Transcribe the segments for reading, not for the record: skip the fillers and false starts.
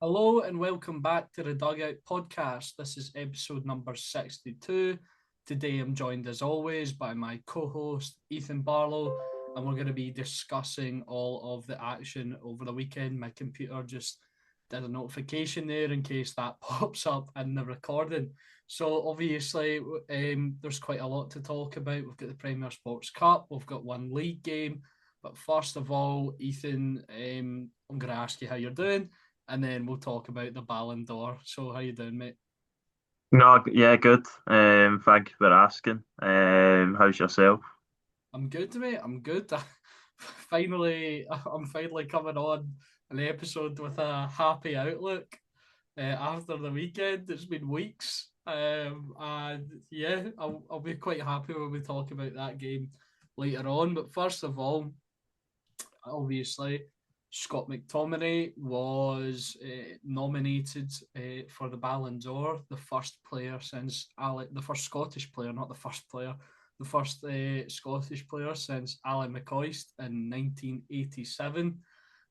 Hello and welcome back to the Dugout podcast. This is episode number 62. Today I'm joined as always by my co-host Ethan Barlow, and we're going to be discussing all of the action over the weekend. My computer just did a notification there in case that pops up in the recording. So obviously there's quite a lot to talk about. We've got the Premier Sports Cup, we've got one league game, but first of all, Ethan, I'm going to ask you how you're doing, and then we'll talk about the Ballon d'Or. So how you doing, mate? No, yeah, good. Thank you for asking. How's yourself? I'm good, mate. I'm good. I'm finally coming on an episode with a happy outlook after the weekend. It's been weeks, and yeah, I'll be quite happy when we talk about that game later on. But first of all, obviously, Scott McTominay was nominated for the Ballon d'Or, the first player since the first Scottish player, not the first player, the first Scottish player since Alan McCoist in 1987.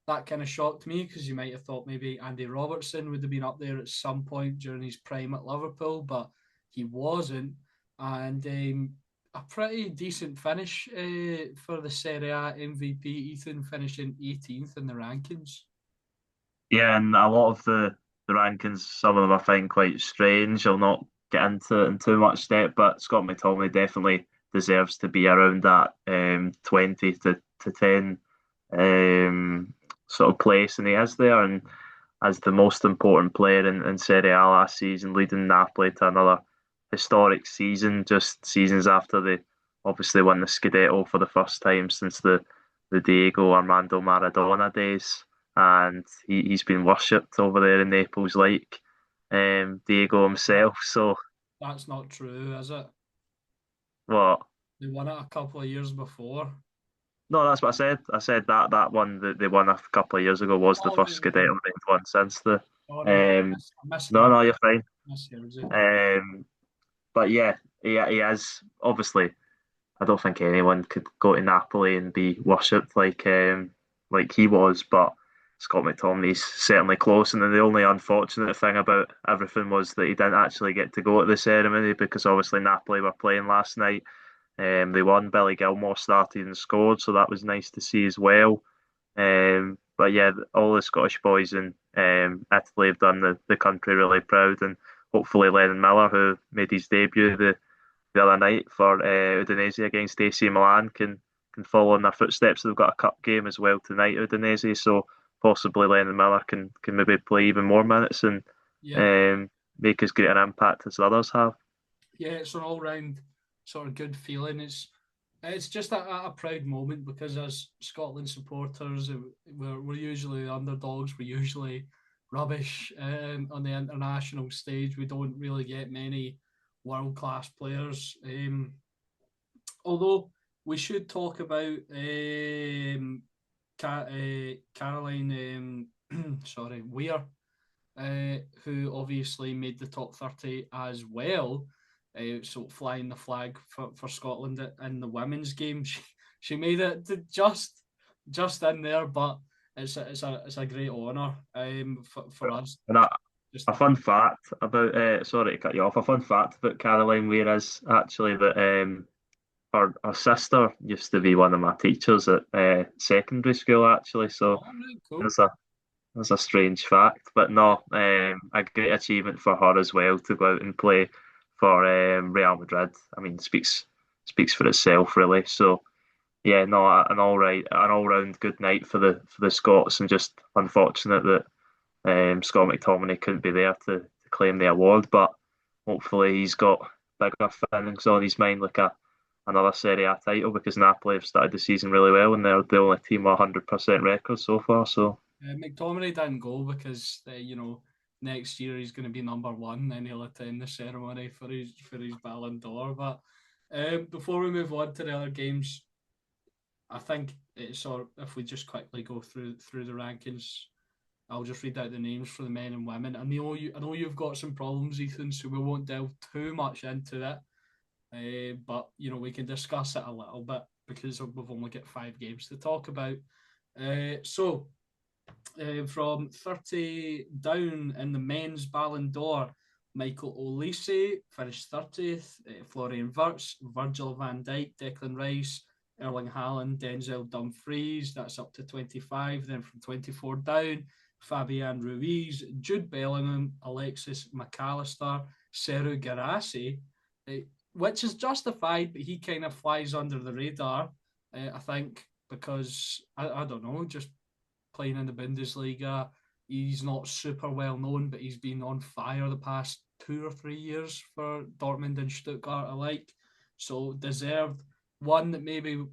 That kind of shocked me because you might have thought maybe Andy Robertson would have been up there at some point during his prime at Liverpool, but he wasn't. And a pretty decent finish for the Serie A MVP, Ethan, finishing 18th in the rankings. Yeah, and a lot of the rankings, some of them I find quite strange. I'll not get into it in too much depth, but Scott McTominay definitely deserves to be around that 20 to 10 sort of place, and he is there. And as the most important player in Serie A last season, leading Napoli to another historic season, just seasons after they obviously won the Scudetto for the first time since the Diego Armando Maradona days. And he's been worshipped over there in Naples like Diego That, himself. So, that's not true, is it? what? They won it a couple of years before. No, that's what I said. I said that one that they won a couple of years ago was the Oh, first Scudetto they've won since the. sorry, Um, I no, misheard. no, you're fine. Misheard you. But yeah, he is obviously. I don't think anyone could go to Napoli and be worshipped like he was. But Scott McTominay's certainly close. And then the only unfortunate thing about everything was that he didn't actually get to go to the ceremony because obviously Napoli were playing last night. They won. Billy Gilmore started and scored, so that was nice to see as well. But yeah, all the Scottish boys in Italy have done the country really proud, and hopefully Lennon Miller, who made his debut the other night for Udinese against AC Milan, can follow in their footsteps. They've got a cup game as well tonight, Udinese, so possibly Lennon Miller can maybe play even more minutes and Yeah, um, make as great an impact as the others have. yeah, it's an all round sort of good feeling. It's just a proud moment because as Scotland supporters, we're usually the underdogs. We're usually rubbish on the international stage. We don't really get many world class players. Although we should talk about Caroline, sorry, Weir, who obviously made the top 30 as well. So flying the flag for Scotland in the women's game. She made it just in there, but it's a great honour for us. And Just a fun fact about, sorry to cut you off, a fun fact about Caroline Weir is actually that her sister used to be one of my teachers at secondary school, actually. So all right, cool. there's a strange fact, but no, a great achievement for her as well to go out and play for Real Madrid. I mean, speaks for itself, really. So yeah, no, an all round good night for the Scots, and just unfortunate that Scott McTominay couldn't be there to claim the award, but hopefully he's got bigger things on his mind, like another Serie A title, because Napoli have started the season really well, and they're the only team with 100% record so far. So McTominay didn't go because next year he's going to be number one, and he'll attend the ceremony for his Ballon d'Or. But before we move on to the other games, I think it's or if we just quickly go through the rankings, I'll just read out the names for the men and women. I know you've got some problems, Ethan, so we won't delve too much into it. But we can discuss it a little bit because we've only got 5 games to talk about. So From 30 down in the men's Ballon d'Or, Michael Olise finished 30th, Florian Wirtz, Virgil van Dijk, Declan Rice, Erling Haaland, Denzel Dumfries, that's up to 25. Then from 24 down, Fabian Ruiz, Jude Bellingham, Alexis McAllister, Serhou Guirassy, which is justified, but he kind of flies under the radar, I think, because, I don't know, just playing in the Bundesliga. He's not super well known, but he's been on fire the past 2 or 3 years for Dortmund and Stuttgart alike. So deserved. One that maybe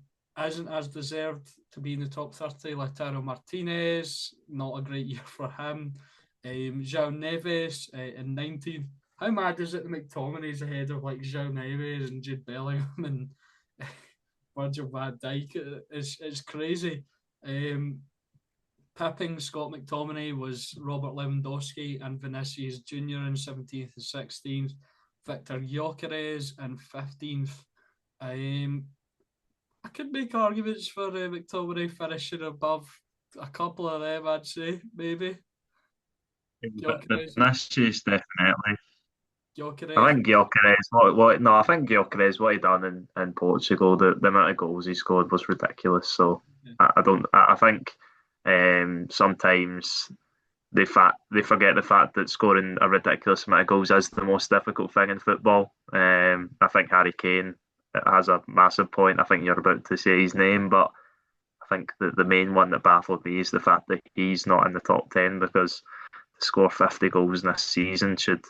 isn't as deserved to be in the top 30, Lautaro Martinez, not a great year for him. João Neves in 19th. How mad is it that McTominay's ahead of like João Neves and Jude Bellingham and Virgil van Dijk? It's crazy. Pipping Scott McTominay was Robert Lewandowski and Vinicius Jr. in 17th and 16th. Victor Gyökeres in 15th. I could make arguments for McTominay finishing above a couple of them, I'd say, maybe. Gyökeres. Vinicius definitely. I Gyökeres. think I think Gyökeres, what he done in Portugal, the amount of goals he scored was ridiculous. So I think sometimes they forget the fact that scoring a ridiculous amount of goals is the most difficult thing in football. I think Harry Kane has a massive point. I think you're about to say his name, but I think the main one that baffled me is the fact that he's not in the top 10, because to score 50 goals in this season should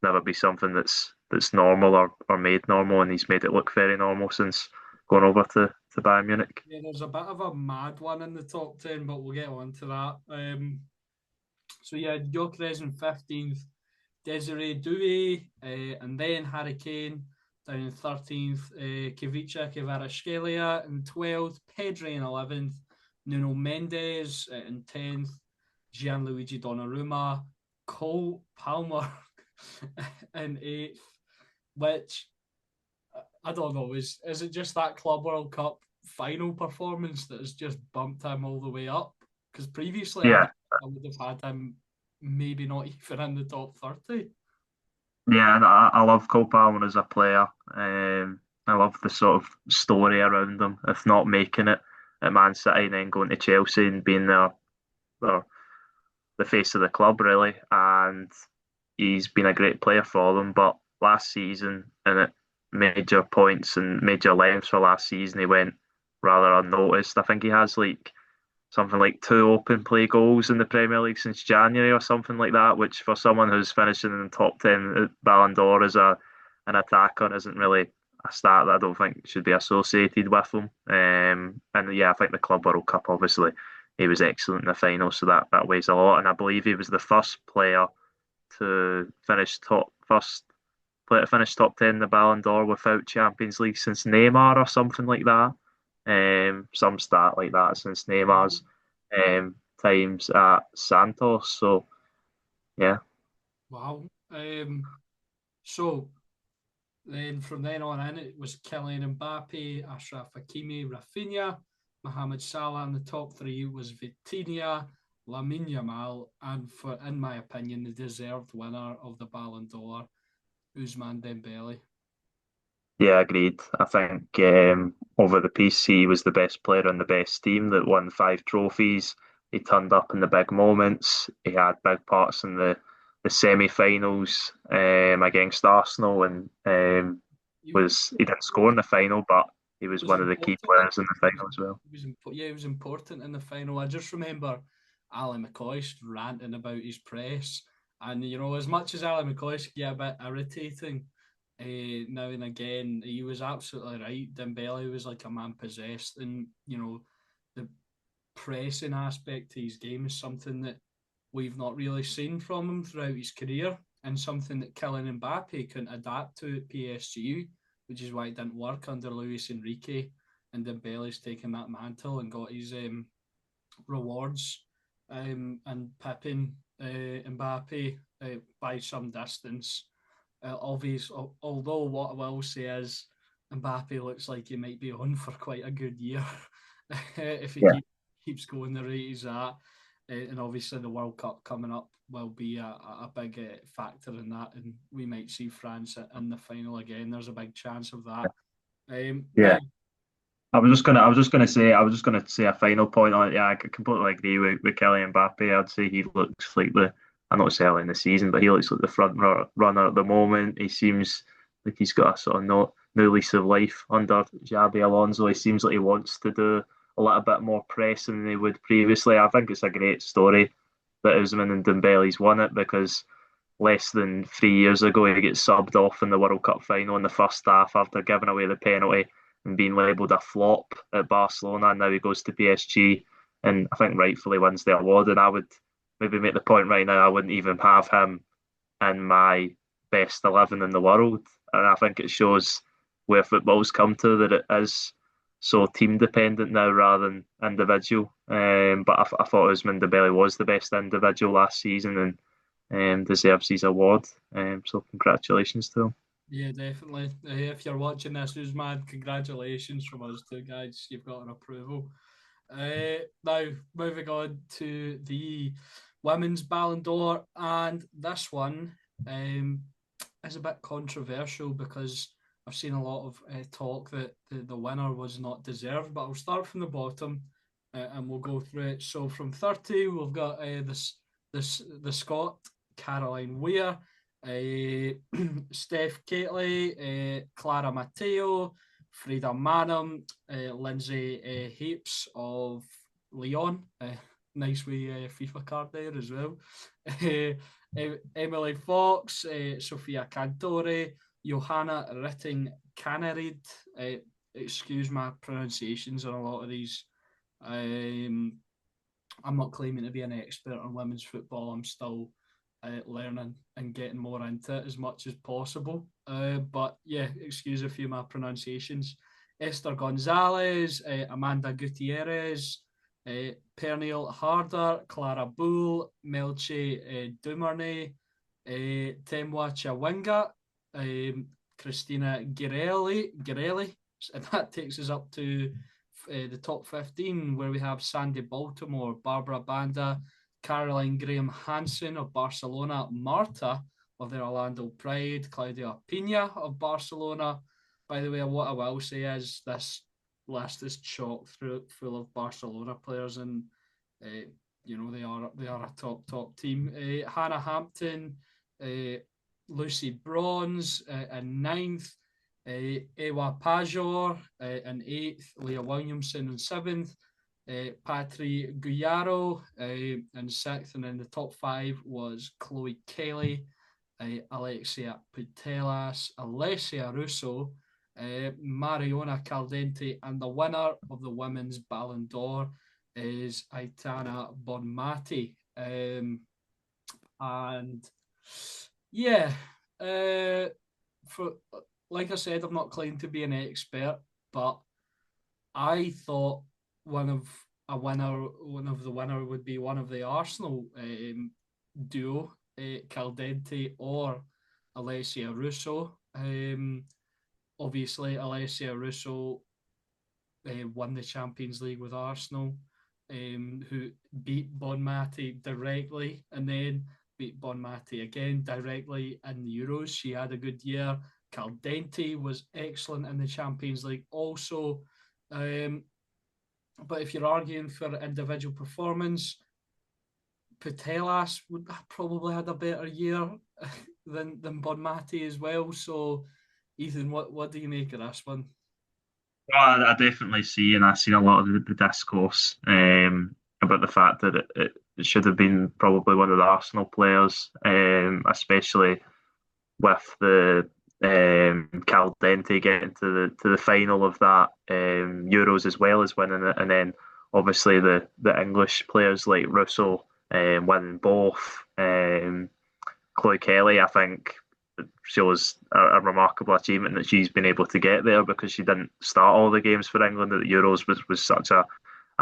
never be something that's normal or made normal, and he's made it look very normal since going over to Bayern Munich. Yeah, there's a bit of a mad one in the top 10, but we'll get on to that. So yeah, Gyökeres in 15th, Desiree Doué, and then Harry Kane down in 13th, Kivica Kvaratskhelia in 12th, Pedri in 11th, Nuno Mendes in 10th, Gianluigi Donnarumma, Cole Palmer in 8th, which I don't know, is it just that Club World Cup final performance that has just bumped him all the way up? Because previously I would have had him maybe not even in the top 30. Yeah, and I love Cole Palmer as a player. I love the sort of story around him. If not making it at Man City and then going to Chelsea and being the face of the club, really. And he's been a great player for them. But last season, and at major points and major lengths for last season, he went rather unnoticed. I think he has something like 2 open play goals in the Premier League since January or something like that, which for someone who's finishing in the top 10 at Ballon d'Or as an attacker isn't really a stat that I don't think should be associated with him. And yeah, I think the Club World Cup, obviously, he was excellent in the final, so that weighs a lot. And I believe he was the first player to finish top 10 in the Ballon d'Or without Champions League since Neymar or something like that. Some stat like that since Neymar's times at Santos. So yeah. Wow. So then from then on in, it was Kylian Mbappe, Ashraf Hakimi, Rafinha, Mohamed Salah, and the top 3 was Vitinha, Lamine Yamal, and in my opinion, the deserved winner of the Ballon d'Or, Ousmane Dembele. Yeah, agreed. I think over the piece, he was the best player on the best team that won 5 trophies. He turned up in the big moments. He had big parts in the semi-finals against Arsenal, and he didn't score in the final, but he was one of the key players in the final as well. He was important in the final. I just remember Ali McCoist ranting about his press, and as much as Ali McCoist can get a bit irritating now and again, he was absolutely right. Dembele was like a man possessed, and the pressing aspect to his game is something that we've not really seen from him throughout his career, and something that Kylian Mbappe couldn't adapt to at PSG, which is why it didn't work under Luis Enrique. And Dembele's taken that mantle and got his rewards, and pipping Mbappe by some distance. Although what I will say is Mbappe looks like he might be on for quite a good year if he keeps going the rate he's at. And obviously the World Cup coming up will be a big factor in that, and we might see France in the final again. There's a big chance of that. Now, Yeah. I was just gonna say a final point on it. Yeah, I completely agree with Kylian Mbappe. I'd say he looks like I'm not saying early in the season, but he looks like the runner at the moment. He seems like he's got a sort of new lease of life under Xabi Alonso. He seems like he wants to do a little bit more pressing than he would previously. I think it's a great story that Usman and Dembele's won it because less than 3 years ago, he gets subbed off in the World Cup final in the first half after giving away the penalty and being labelled a flop at Barcelona. And now he goes to PSG and I think rightfully wins the award. And I would maybe make the point right now, I wouldn't even have him in my best 11 in the world. And I think it shows where football's come to that it is so team dependent now rather than individual. But I thought Usman Dembele was the best individual last season and deserves his award. So congratulations to him. yeah, definitely. If you're watching this, Usman, congratulations from us two guys. You've got an approval. Now, moving on to the women's Ballon d'Or, and this one is a bit controversial because I've seen a lot of talk that the winner was not deserved, but I'll start from the bottom and we'll go through it. So from 30, we've got the Scot, Caroline Weir, Steph Catley, Clara Matteo, Frida Manham, Lindsay Heaps of Lyon. Nice wee FIFA card there as well. Emily Fox, Sophia Cantore, Johanna Ritting Canarid. Excuse my pronunciations on a lot of these. I'm not claiming to be an expert on women's football. I'm still learning and getting more into it as much as possible. But yeah, excuse a few of my pronunciations. Esther Gonzalez, Amanda Gutierrez, Pernille Harder, Clara Bull, Melchi Dumernay, Temwa Chawinga, Christina Girelli, and that takes us up to the top 15, where we have Sandy Baltimore, Barbara Banda, Caroline Graham Hansen of Barcelona, Marta of the Orlando Pride, Claudia Pina of Barcelona. By the way, what I will say is this list is chock full of Barcelona players, and they are a top team. Hannah Hampton, Lucy Bronze in ninth, Ewa Pajor in eighth, Leah Williamson in seventh, Patri Guyaro in sixth, and in the top five was Chloe Kelly, Alexia Putellas, Alessia Russo, Mariona Caldente, and the winner of the women's Ballon d'Or is Aitana Bonmati. And yeah, for like I said, I'm not claiming to be an expert, but I thought one of the winner would be one of the Arsenal duo, Caldente or Alessia Russo. Obviously, Alessia Russo won the Champions League with Arsenal, who beat Bonmati directly and then beat Bonmati again directly in the Euros. She had a good year. Caldente was excellent in the Champions League also. But if you're arguing for individual performance, Putellas would have probably had a better year than Bonmati as well. So, Ethan, what do you make of this one? Well, I definitely see, and I've seen a lot of the discourse about the fact that it should have been probably one of the Arsenal players, especially with the Caldente getting to the final of that Euros as well as winning it, and then obviously the English players like Russo winning both. Chloe Kelly, I think, shows a remarkable achievement that she's been able to get there because she didn't start all the games for England at the Euros, was such a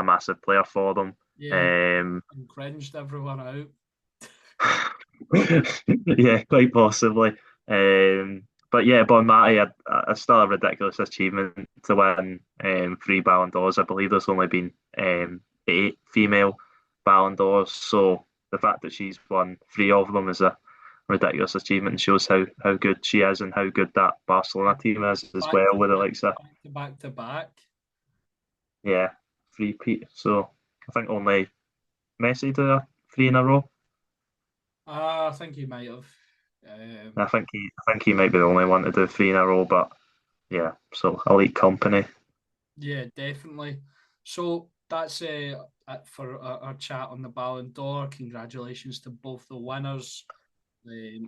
massive player for them. Yeah, and cringed everyone out. Yeah, quite possibly. But yeah, Bonmati, still a ridiculous achievement to win three Ballon d'Ors. I believe there's only been eight female Ballon d'Ors. So the fact that she's won three of them is a ridiculous achievement and shows how good she is and how good that Barcelona team is as Back well to with the back likes of to back to back. yeah, three Pete. So I think only Messi do a three in a row. I think he might have. Um, I think he might be the only one to do three in a row, but yeah, so elite company. yeah, definitely. So that's it for our chat on the Ballon d'Or. Congratulations to both the winners.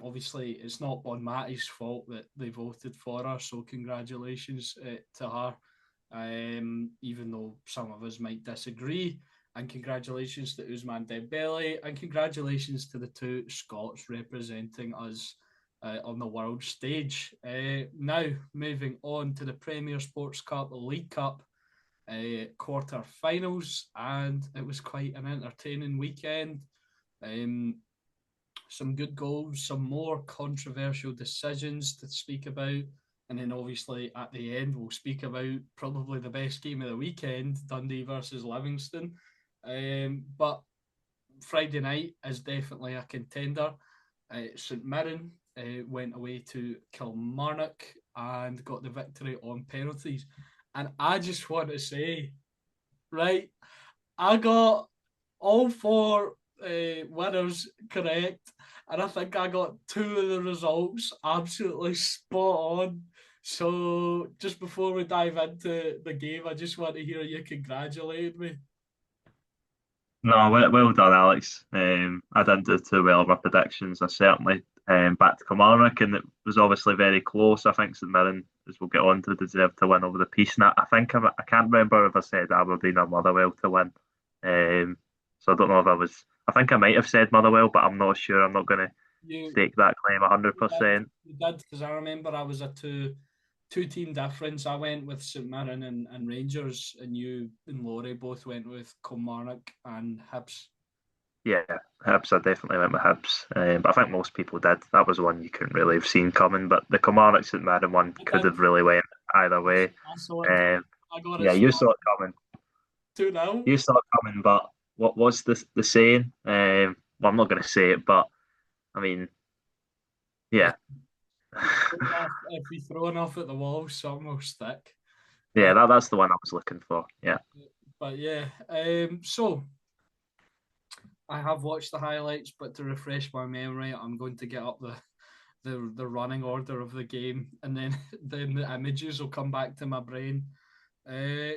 Obviously, it's not Bon Matty's fault that they voted for her, so congratulations to her. Even though some of us might disagree, and congratulations to Usman Dembele, and congratulations to the two Scots representing us on the world stage. Now, moving on to the Premier Sports Cup, League Cup quarter-finals, and it was quite an entertaining weekend. Um, some good goals, some more controversial decisions to speak about. And then obviously at the end, we'll speak about probably the best game of the weekend, Dundee versus Livingston. But Friday night is definitely a contender. St Mirren went away to Kilmarnock and got the victory on penalties. And I just want to say, right, I got all four winners correct, and I think I got two of the results absolutely spot on. So, just before we dive into the game, I just want to hear you congratulate me. No, well done, Alex. I didn't do too well with my predictions. I certainly backed Kilmarnock, and it was obviously very close. I think St Mirren, as we'll get on to, deserve to win over the Peace. And I can't remember if I said Aberdeen or Motherwell to win. So I don't know if I was. I think I might have said Motherwell, but I'm not sure. I'm not going to You, stake that claim you did, 100%. you did, because I remember I was a two team difference. I went with St Mirren and Rangers, and you and Laurie both went with Kilmarnock and Hibs. Yeah, Hibs. I definitely went with Hibs, but I think most people did. That was one you couldn't really have seen coming. But the Kilmarnock St Mirren one I could did. have really went either way. I saw it. Um, I got it yeah, you saw spot it coming. 2-0. You saw it coming, but what was the saying? Well, I'm not going to say it, but I mean, yeah, If we throw enough at the wall, some will stick. yeah, Uh, that's the one I was looking for. Yeah, but yeah, so I have watched the highlights, but to refresh my memory, I'm going to get up the running order of the game, and then then the images will come back to my brain.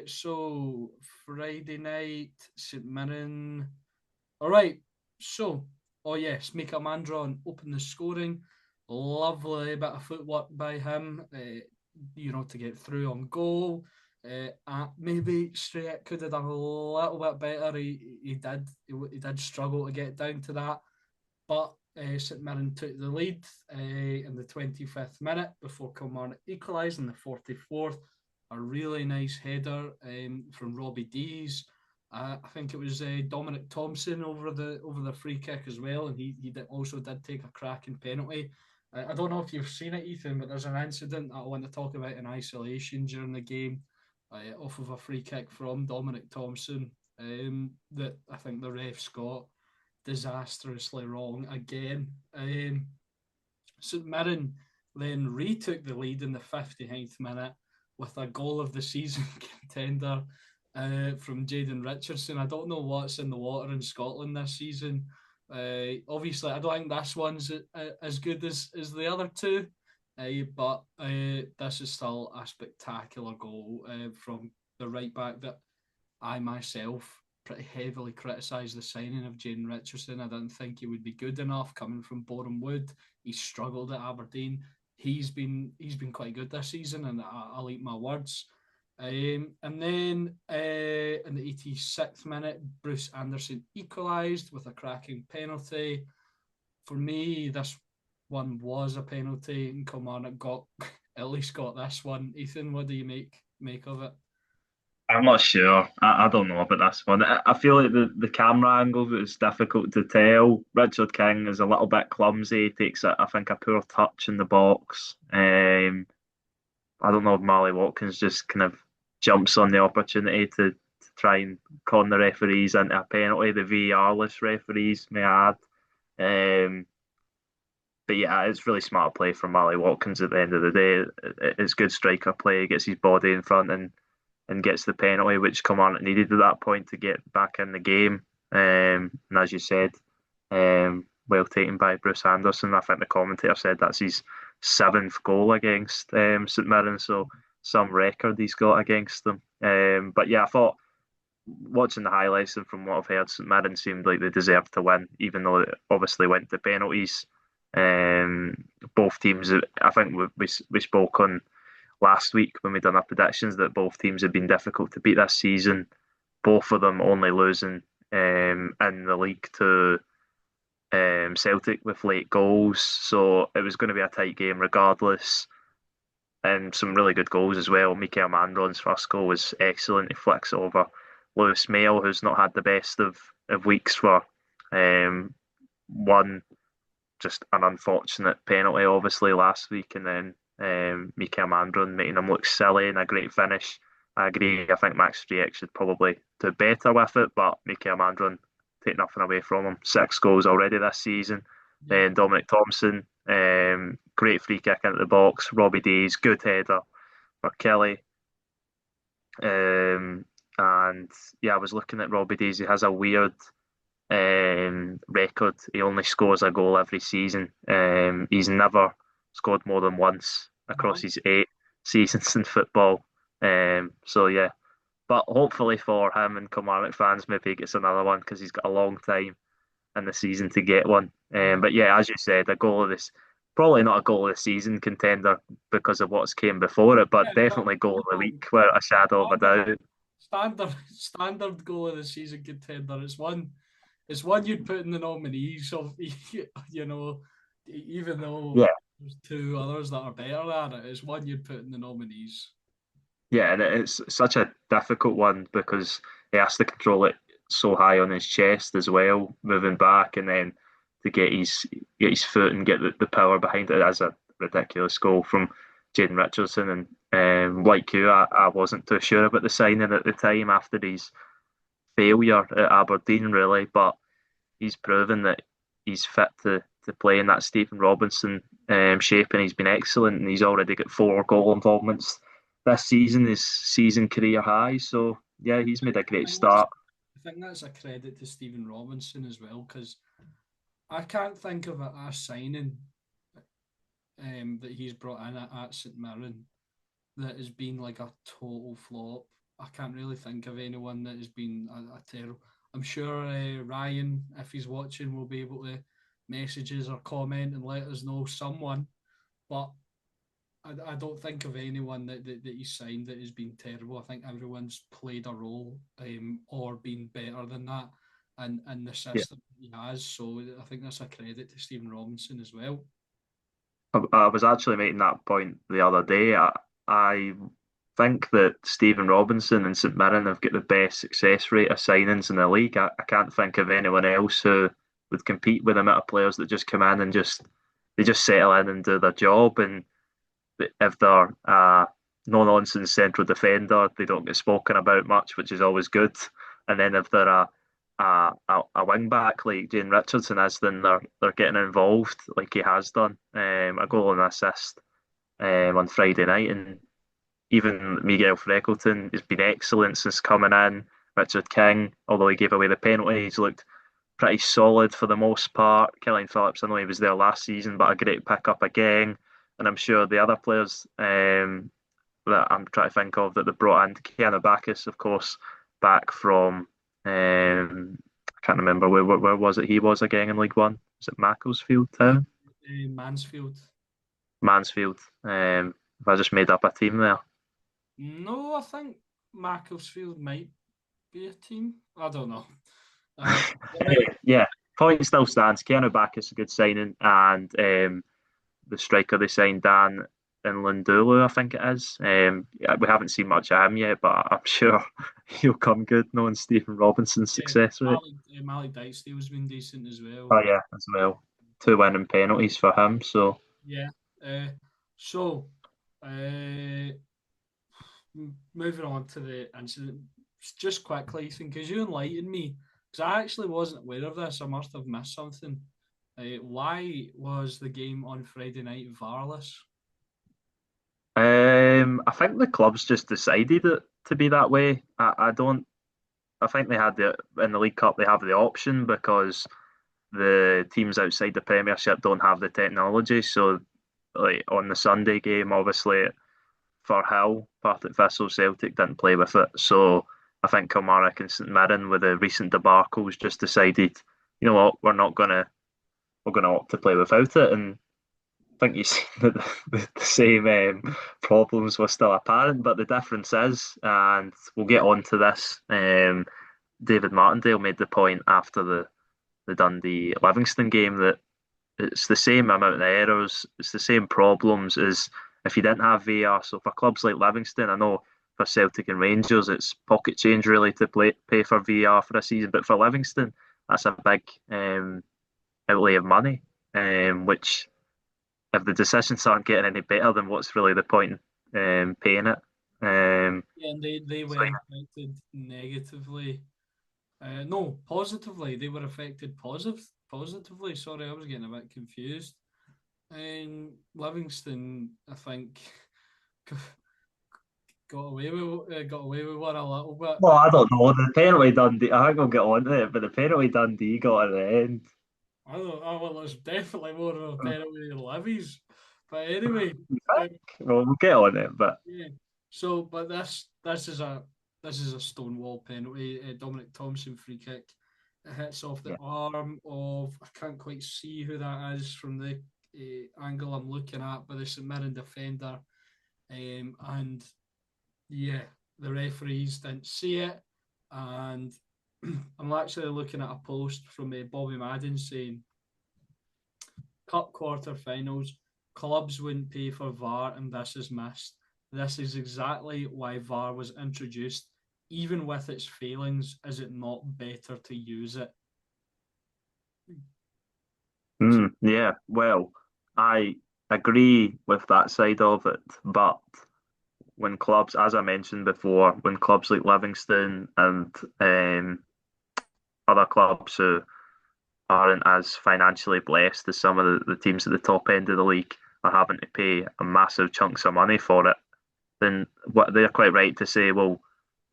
So Friday night, St Mirren. All right. So, oh yes, Mika Mandron opened the scoring. Lovely bit of footwork by him, to get through on goal. Maybe Straight could have done a little bit better. He did struggle to get down to that, but St Mirren took the lead in the 25th minute before Kilmarnock equalised in the 44th. A really nice header from Robbie Dees. I think it was Dominic Thompson over the free kick as well, and he also did take a cracking penalty. I don't know if you've seen it, Ethan, but there's an incident that I want to talk about in isolation during the game, off of a free kick from Dominic Thompson, that I think the refs got disastrously wrong again. St Mirren then retook the lead in the 59th minute with a goal of the season contender from Jaden Richardson. I don't know what's in the water in Scotland this season. Obviously, I don't think this one's as good as the other two, but this is still a spectacular goal from the right back that I myself pretty heavily criticised the signing of Jane Richardson. I didn't think he would be good enough coming from Boreham Wood. He struggled at Aberdeen. He's been quite good this season, and I'll eat my words. And then in the 86th minute, Bruce Anderson equalised with a cracking penalty. For me, this one was a penalty, and Kilmarnock got at least got this one. Ethan, what do you make of it? I'm not sure. I don't know about this one. I feel like the camera angle is difficult to tell. Richard King is a little bit clumsy. He takes, I think, a poor touch in the box. I don't know if Marley Watkins just kind of jumps on the opportunity try and con the referees into a penalty, the VAR-less referees, may I add. But yeah, it's really smart play from Marley Watkins at the end of the day. It's good striker play. He gets his body in front and gets the penalty, which Kilmarnock needed at that point to get back in the game. And as you said, well taken by Bruce Anderson. I think the commentator said that's his seventh goal against St Mirren, so some record he's got against them. But yeah, I thought watching the highlights and from what I've heard, St Mirren seemed like they deserved to win, even though it obviously went to penalties. Um, Both teams, I think we spoke on last week when we done our predictions that both teams have been difficult to beat this season. Both of them only losing in the league to Celtic with late goals, so it was going to be a tight game regardless. And some really good goals as well. Mikael Mandron's first goal was excellent. He flicks it over Lewis Mail, who's not had the best of weeks for one just an unfortunate penalty, obviously, last week, and then Mikael Mandron making him look silly and a great finish. I agree. I think Max Striek should probably do better with it, but Mikael Mandron take nothing away from him. 6 goals already this season. Yeah. Then Dominic Thompson, great free kick into the box. Robbie Days, good header for Kelly. And yeah, I was looking at Robbie Days. He has a weird record. He only scores a goal every season. He's never scored more than once across his 8 seasons in football. So yeah, but hopefully for him and Kilmarnock fans, maybe he gets another one because he's got a long time in the season to get one. But yeah, as you said, a goal of this. Probably not a goal of the season contender because of what's came before it, but Yeah, but definitely goal of the week without a shadow of a standard, doubt. standard goal of the season contender. It's one you'd put in the nominees of, even though Yeah, there's two others that are better at it, it's one you'd put in the nominees. yeah, and it's such a difficult one because he has to control it so high on his chest as well, moving back, and then to get his foot and get the power behind it as a ridiculous goal from Jaden Richardson. And like you, I wasn't too sure about the signing at the time after his failure at Aberdeen, really, but he's proven that he's fit to play in that Stephen Robinson shape, and he's been excellent. And he's already got 4 goal involvements this season, his season career high. So yeah, he's made a great start. I think that's a credit to Stephen Robinson as well, because I can't think of a signing that he's brought in at St Mirren that has been like a total flop. I can't really think of anyone that has been a terrible. I'm sure Ryan, if he's watching, will be able to message us or comment and let us know someone. But I don't think of anyone that he's signed that has been terrible. I think everyone's played a role or been better than that and the Yeah, system he has. So I think that's a credit to Stephen Robinson as well. I was actually making that point the other day. I think that Stephen Robinson and St Mirren have got the best success rate of signings in the league. I can't think of anyone else who would compete with the amount of players that just come in and just settle in and do their job. And if they're no nonsense central defender, they don't get spoken about much, which is always good. And then if they're a wing back like Jane Richardson is, then they're getting involved like he has done. A goal and assist on Friday night, and even Miguel Freckleton has been excellent since coming in. Richard King, although he gave away the penalty, he's looked pretty solid for the most part. Killian Phillips, I know he was there last season, but a great pickup again. And I'm sure the other players that I'm trying to think of that they brought in, Keanu Bacchus, of course, back from I can't remember where was it he was again in League One. Was it Macclesfield Town? Mansfield. Mansfield. If I just made up a team there. No, I think Macclesfield might be a team. I don't know. Yeah, point still stands. Keanu Bacchus a good signing, and the striker they signed, Dan in Lundulu, I think it is. Yeah, we haven't seen much of him yet, but I'm sure he'll come good knowing Stephen Robinson's Yeah, success rate. Malik Dyksdale's been decent as well. Oh yeah, as well. 2 winning penalties for him. So Yeah. Uh, so, uh, moving on to the incident. just quickly, because you enlightened me, because I actually wasn't aware of this. I must have missed something. Why was the game on Friday night varless? I think the clubs just decided it to be that way. I don't. I think they had the in the League Cup they have the option because the teams outside the Premiership don't have the technology. So, like on the Sunday game, obviously for Hill, Partick Thistle, Celtic didn't play with it. So I think Kilmarnock and St Mirren, with the recent debacles, just decided, you know what, we're gonna opt to play without it. And I think you see that the same problems were still apparent, but the difference is, and we'll get on to this. David Martindale made the point after the Dundee Livingston game that it's the same amount of errors, it's the same problems as if you didn't have VAR. So for clubs like Livingston, I know for Celtic and Rangers, it's pocket change really to pay for VAR for a season, but for Livingston, that's a big outlay of money, which if the decisions aren't getting any better, then what's really the point in paying it? Yeah, and they So were affected negatively. No, positively. They were affected positively. Sorry, I was getting a bit confused. And Livingston, I think, got away with one a little bit. well, I don't know. The penalty Dundee, I think we'll get on to it, but the penalty Dundee got at the end. I don't. Oh, well, it's definitely more of a penalty than Levy's. But anyway, You um, think? Well, we'll get on it, but yeah. So, but this is a stonewall penalty. Dominic Thompson free kick. It hits off the yeah. arm of, I can't quite see who that is from the angle I'm looking at, but the St Mirren defender. And yeah, the referees didn't see it. And I'm actually looking at a post from Bobby Madden saying Cup quarter-finals, clubs wouldn't pay for VAR and this is missed. This is exactly why VAR was introduced. Even with its failings, is it not better to use it? Yeah. Well, I agree with that side of it, but when clubs, as I mentioned before, when clubs like Livingston and other clubs who aren't as financially blessed as some of the teams at the top end of the league are having to pay a massive chunks of money for it, then what they're quite right to say, well,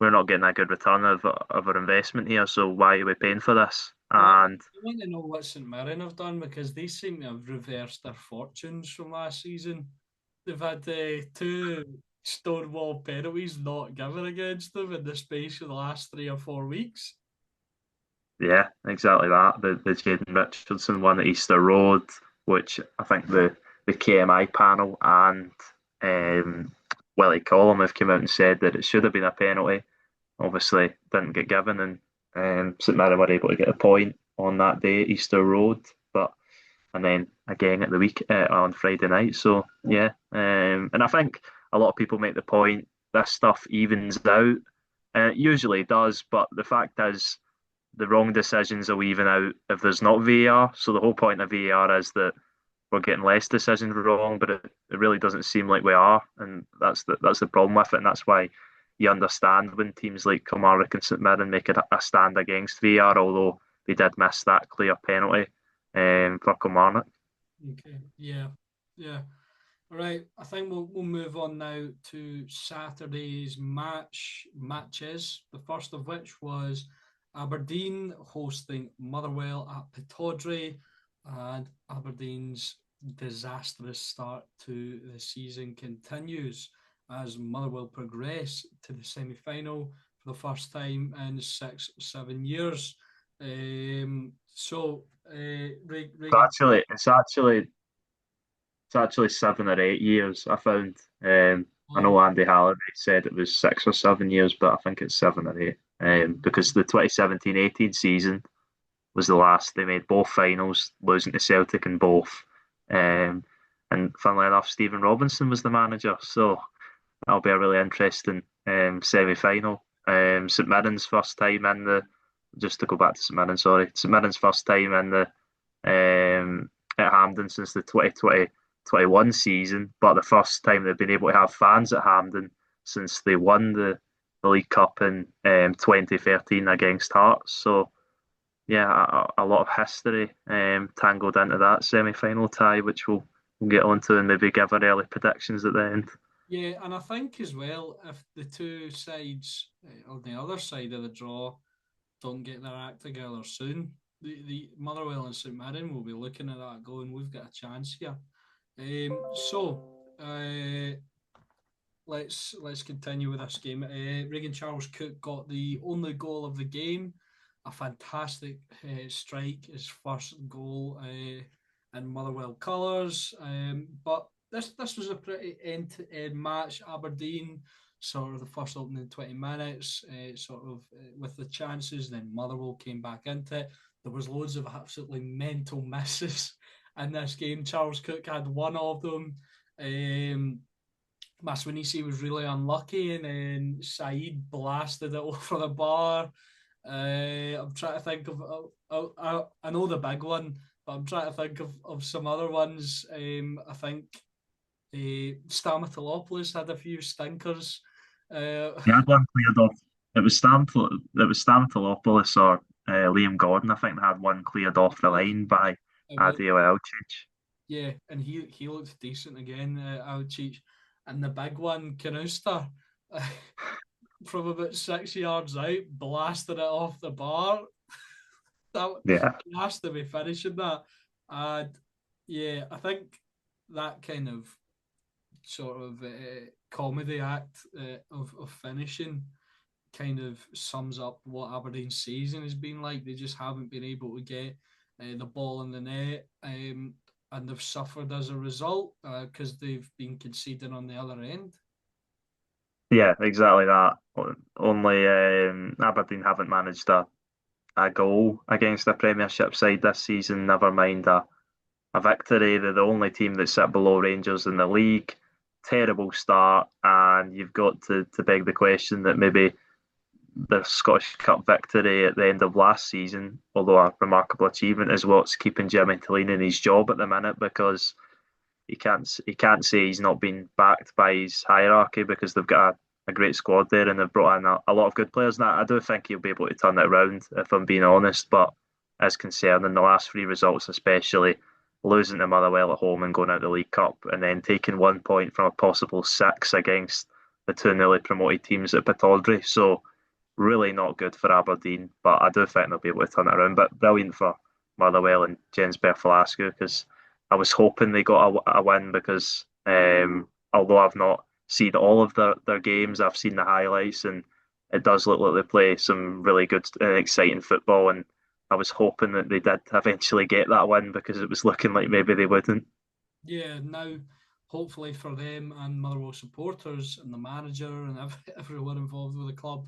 we're not getting a good return of our investment here, so why are we paying for this? Well, I And want to know what St Mirren have done because they seem to have reversed their fortunes from last season. They've had two stonewall penalties not given against them in the space of the last 3 or 4 weeks. yeah, exactly that. The Jaden Richardson one at Easter Road, which I think the KMI panel and Willie Collum have come out and said that it should have been a penalty. Obviously, didn't get given, and St Mirren were able to get a point on that day at Easter Road, but and then again at the week on Friday night. So yeah, and I think a lot of people make the point this stuff evens out, and it usually does. But the fact is, the wrong decisions will even out if there's not VAR. So the whole point of VAR is that we're getting less decisions wrong, but it really doesn't seem like we are, and that's the problem with it, and that's why you understand when teams like Kilmarnock and St Mirren make a stand against VAR, although they did miss that clear penalty for Kilmarnock. Okay. Yeah. Yeah. All right. I think we'll move on now to Saturday's matches. The first of which was Aberdeen hosting Motherwell at Pittodrie, and Aberdeen's disastrous start to the season continues as Motherwell progress to the semi-final for the first time in 6-7 years. Reagan. It's actually 7 or 8 years. I found. I know Andy Halliday said it was 6 or 7 years, but I think it's 7 or 8. Because the 2017-18 season was the last they made both finals, losing to Celtic in both. Um, and funnily enough, Stephen Robinson was the manager, so that'll be a really interesting semi-final. St Mirren's first time in the just to go back to St Mirren, sorry, St Mirren's first time in the at Hampden since the 2020-21 season, but the first time they've been able to have fans at Hampden since they won the the League Cup in 2013 against Hearts. So yeah, a lot of history tangled into that semi-final tie, which we'll get onto and maybe give our early predictions at the end. Yeah, and I think as well, if the two sides on the other side of the draw don't get their act together soon, the Motherwell and St Mirren will be looking at that going, we've got a chance here. Let's continue with this game. Regan Charles Cook got the only goal of the game, a fantastic strike, his first goal in Motherwell colours. But this was a pretty end to end match. Aberdeen sort of the first opening 20 minutes, sort of with the chances. Then Motherwell came back into it. There was loads of absolutely mental misses in this game. Charles Cook had one of them. Maswanisi was really unlucky, and then Saeed blasted it over the bar. I'm trying to think of. I know the big one, but I'm trying to think of some other ones. I think Stamatolopoulos had a few stinkers. He had one cleared off. It was Stamatolopoulos or Liam Gordon. I think they had one cleared off the line by Adil Elcic. Yeah, and he looked decent again, Alcic. And the big one, Canusta, from about 6 yards out, blasted it off the bar. That Yeah, he has to be finishing that. And yeah, I think that kind of sort of comedy act of finishing kind of sums up what Aberdeen's season has been like. They just haven't been able to get the ball in the net, and they've suffered as a result because they've been conceding on the other end. yeah, exactly that. Only Aberdeen haven't managed a goal against a Premiership side this season. Never mind a victory. They're the only team that sit below Rangers in the league. Terrible start, and you've got to beg the question that maybe the Scottish Cup victory at the end of last season, although a remarkable achievement, is what's keeping Jimmy Thelin in his job at the minute because he can't say he's not been backed by his hierarchy because they've got a great squad there and they've brought in a lot of good players. And I do think he'll be able to turn it around if I'm being honest, but is concerned in the last three results, especially losing to Motherwell at home and going out the League Cup and then taking 1 point from a possible six against the two newly promoted teams at Pittodrie. So really not good for Aberdeen, but I do think they'll be able to turn it around. But brilliant for Motherwell and Jens Berfalascu because I was hoping they got a win because although I've not seen all of their games, I've seen the highlights and it does look like they play some really good and exciting football. And I was hoping that they did eventually get that win because it was looking like maybe they wouldn't. Yeah, now hopefully for them and Motherwell supporters and the manager and everyone involved with the club,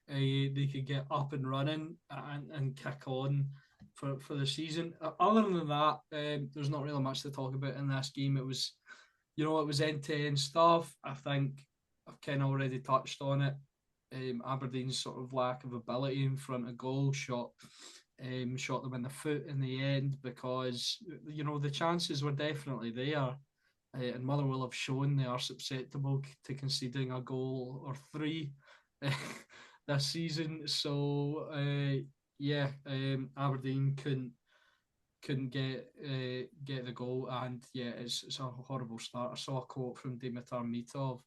they could get up and running and kick on for the season. Other than that, there's not really much to talk about in this game. It was end to end stuff. I think I've kind of already touched on it. Aberdeen's sort of lack of ability in front of goal shot them in the foot in the end because the chances were definitely there, and Motherwell have shown they are susceptible to conceding a goal or three this season. So yeah, Aberdeen couldn't get the goal, and yeah, it's a horrible start. I saw a quote from Dimitar Mitov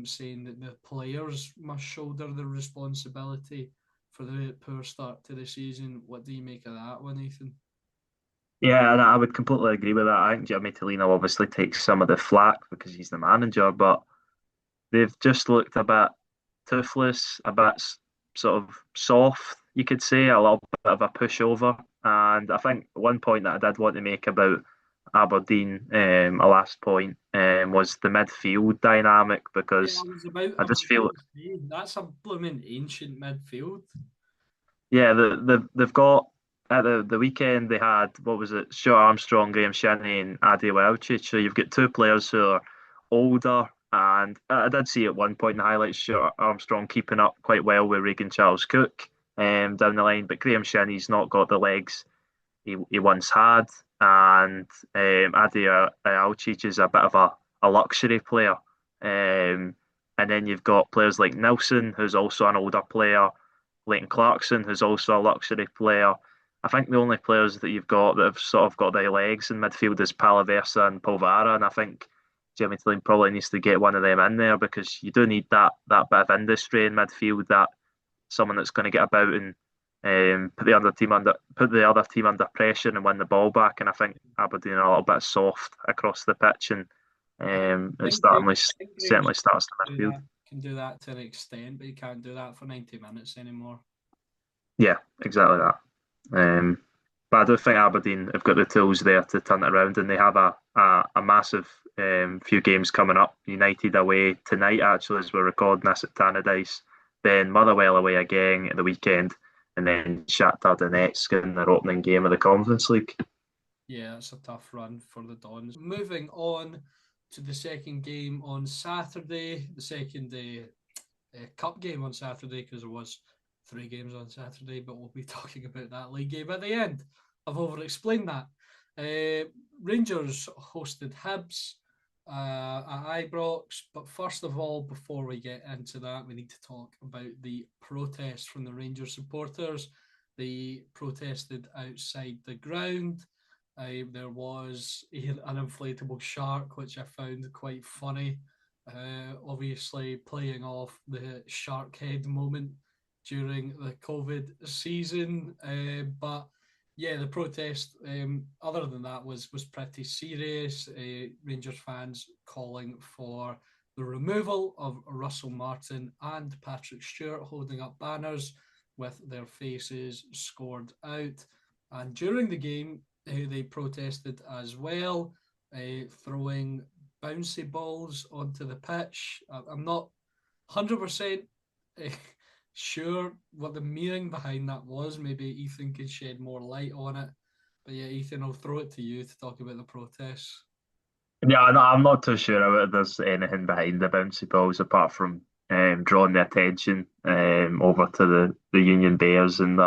saying that the players must shoulder the responsibility for the poor start to the season. What do you make of that one, Ethan? Yeah, and I would completely agree with that. I think Jimmy Tolino obviously takes some of the flack because he's the manager, but they've just looked a bit toothless, a bit sort of soft, you could say, a little bit of a pushover. And I think one point that I did want to make about Aberdeen, a last point, was the midfield dynamic Yeah, because I I was just about feel, to say that's a blooming ancient midfield. yeah, they've got at the weekend they had what was it, Stuart Armstrong, Graham Shinnie, and Adi Welchich. So you've got two players who are older, and I did see at one point in the highlights Stuart Armstrong keeping up quite well with Regan Charles Cook down the line, but Graham Shinnie's not got the legs he once had, and Adi Welchich is a bit of a luxury player. And then you've got players like Nelson, who's also an older player, Leighton Clarkson, who's also a luxury player. I think the only players that you've got that have sort of got their legs in midfield is Palaversa and Polvara, and I think Jimmy Thelin probably needs to get one of them in there because you do need that bit of industry in midfield, that someone that's going to get about and put the other team under pressure and win the ball back. And I think Aberdeen are a little bit soft across the pitch, and it certainly starts the midfield. Can do that to an extent, but you can't do that for 90 minutes anymore. Yeah, exactly that. But I do think Aberdeen have got the tools there to turn it around, and they have a massive few games coming up. United away tonight, actually, as we're recording this at Tannadice. Then Motherwell away again at the weekend, and then Shakhtar Donetsk in their opening game of the Conference League. Yeah, it's a tough run for the Dons. Moving on to the second game on Saturday, the second cup game on Saturday, because there was 3 games on Saturday, but we'll be talking about that league game at the end. I've over-explained that. Rangers hosted Hibs at Ibrox, but first of all, before we get into that, we need to talk about the protest from the Rangers supporters. They protested outside the ground. There was an inflatable shark, which I found quite funny. Obviously, playing off the shark head moment during the COVID season. But yeah, the protest, other than that, was pretty serious. Rangers fans calling for the removal of Russell Martin and Patrick Stewart, holding up banners with their faces scored out. And during the game, they protested as well, throwing bouncy balls onto the pitch. I'm not 100% sure what the meaning behind that was. Maybe Ethan could shed more light on it. But yeah, Ethan, I'll throw it to you to talk about the protests. Yeah, no, I'm not too sure there's anything behind the bouncy balls apart from drawing the attention over to the Union Bears and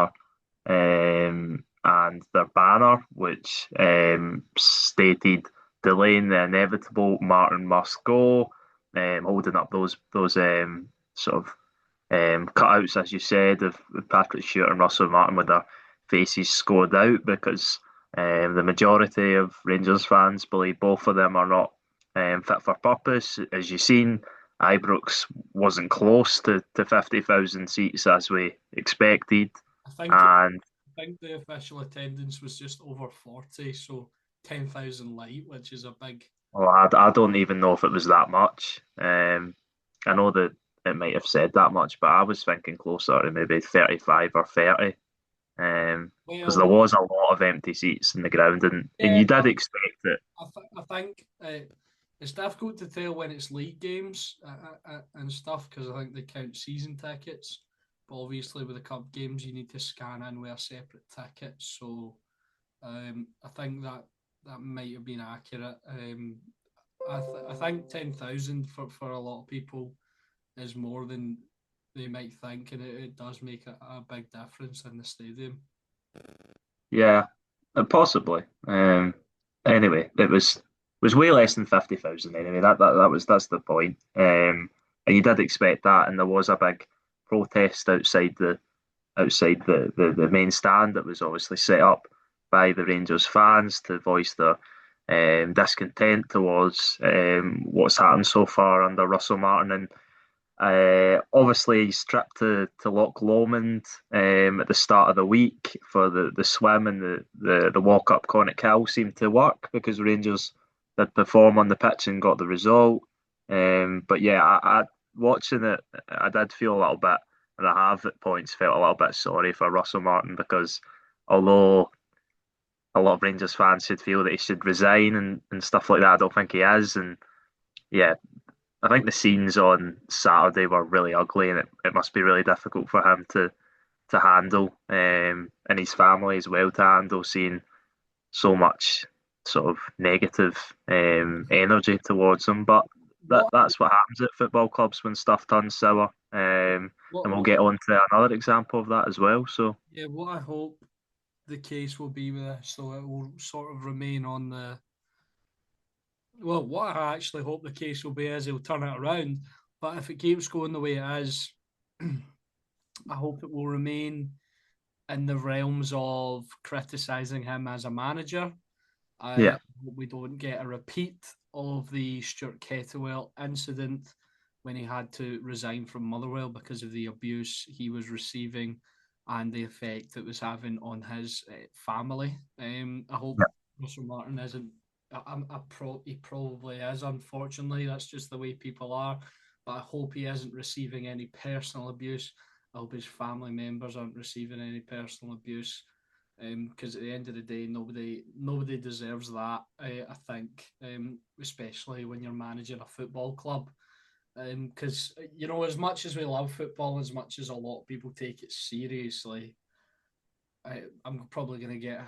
their banner, which stated delaying the inevitable, Martin must go, holding up those sort of cutouts, as you said, of Patrick Stewart and Russell Martin with their faces scored out because the majority of Rangers fans believe both of them are not fit for purpose. As you've seen, Ibrox wasn't close to 50,000 seats as we expected. I think the official attendance was just over 40, so 10,000 light, which is a big. Well, I don't even know if it was that much. I know that it might have said that much, but I was thinking closer to maybe 35 or 30. Because there was a lot of empty seats in the ground, and you did expect it. I think it's difficult to tell when it's league games and stuff because I think they count season tickets. But obviously, with the cup games, you need to scan in with a separate ticket. So I think that might have been accurate. I think 10,000 for a lot of people is more than they might think, and it does make a big difference in the stadium. Yeah, possibly. Anyway, it was way less than 50,000. Anyway, that's the point. And you did expect that, and there was a big protest outside the main stand that was obviously set up by the Rangers fans to voice their discontent towards what's happened so far under Russell Martin. And obviously, he's tripped to Loch Lomond at the start of the week for the swim, and the walk up Connacht Hill seemed to work because Rangers did perform on the pitch and got the result. But yeah, I watching it, I did feel a little bit, and I have at points felt a little bit sorry for Russell Martin because although a lot of Rangers fans should feel that he should resign and stuff like that, I don't think he is. And yeah, I think the scenes on Saturday were really ugly, and it must be really difficult for him to handle, and his family as well to handle seeing so much sort of negative energy towards him. But that's what happens at football clubs when stuff turns sour. And we'll get on to another example of that as well. So yeah, what I hope the case will be with this, so it will sort of remain on the. Well, what I actually hope the case will be is he'll turn it around. But if it keeps going the way it is, I hope it will remain in the realms of criticising him as a manager. Yeah, I hope we don't get a repeat of the Stuart Kettlewell incident when he had to resign from Motherwell because of the abuse he was receiving and the effect it was having on his family. I hope yeah, Russell Martin isn't. He probably is. Unfortunately, that's just the way people are. But I hope he isn't receiving any personal abuse. I hope his family members aren't receiving any personal abuse, because at the end of the day, nobody deserves that. I think, especially when you're managing a football club, because as much as we love football, as much as a lot of people take it seriously, I'm probably going to get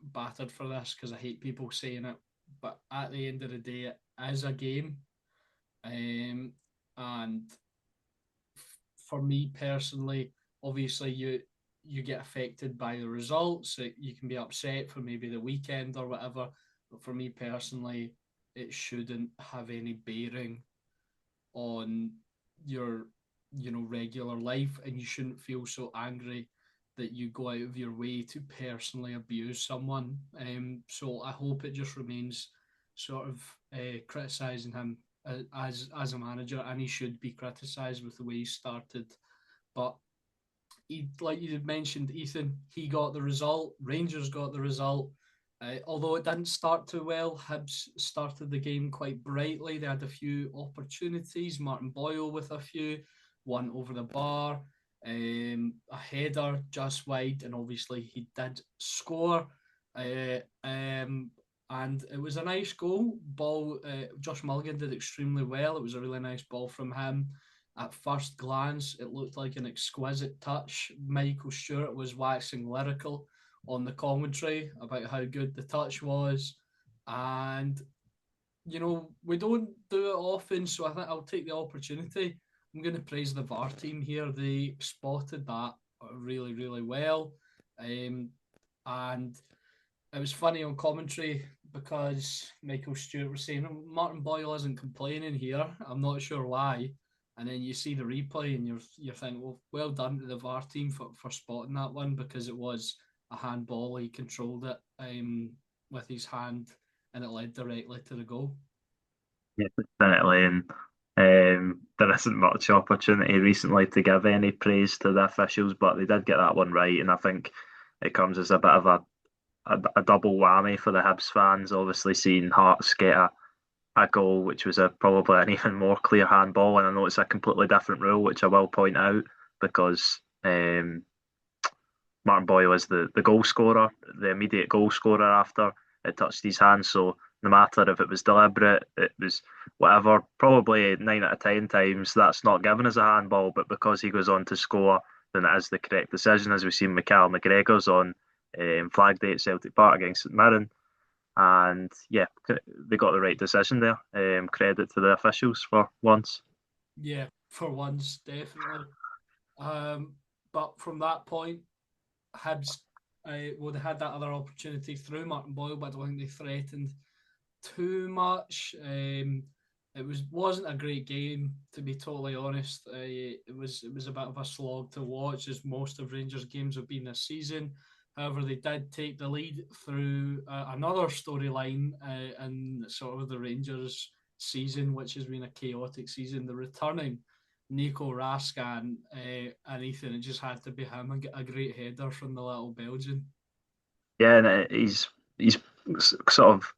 battered for this because I hate people saying it. But at the end of the day, it is a game, and for me personally, obviously you get affected by the results. You can be upset for maybe the weekend or whatever, but for me personally, it shouldn't have any bearing on your regular life, and you shouldn't feel so angry that you go out of your way to personally abuse someone. So I hope it just remains sort of criticizing him as a manager, and he should be criticized with the way he started. But he, like you mentioned, Ethan, he got the result. Rangers got the result. Although it didn't start too well, Hibs started the game quite brightly. They had a few opportunities. Martin Boyle with a few, one over the bar, a header just wide, and obviously he did score. Uh, um, and it was a nice goal. Josh Mulligan did extremely well. It was a really nice ball from him. At first glance, it looked like an exquisite touch. Michael Stewart was waxing lyrical on the commentary about how good the touch was. And, we don't do it often, so I think I'll take the opportunity. I'm going to praise the VAR team here. They spotted that really, really well. And it was funny on commentary because Michael Stewart was saying Martin Boyle isn't complaining here. I'm not sure why. And then you see the replay and you're thinking, well done to the VAR team for spotting that one, because it was a handball. He controlled it with his hand, and it led directly to the goal. yeah, definitely. And there isn't much opportunity recently to give any praise to the officials, but they did get that one right, and I think it comes as a bit of a double whammy for the Hibs fans. Obviously, seeing Hearts get a goal, which was probably an even more clear handball, and I know it's a completely different rule, which I will point out because Martin Boyle is the goal scorer, the immediate goal scorer after it touched his hand. So no matter if it was deliberate, it was whatever, probably 9 out of 10 times that's not given as a handball, but because he goes on to score, then it is the correct decision, as we've seen Michael McGregor's on flag day at Celtic Park against St Mirren. And yeah, they got the right decision there. Credit to the officials for once. Yeah, for once, definitely. But from that point, Hibs, they had that other opportunity through Martin Boyle, but I don't think they threatened too much. Wasn't a great game, to be totally honest. It was a bit of a slog to watch, as most of Rangers' games have been this season. However, they did take the lead through another storyline in sort of the Rangers season, which has been a chaotic season. The returning Nico Raskan and Ethan, it just had to be him and get a great header from the little Belgian. Yeah, and he's sort of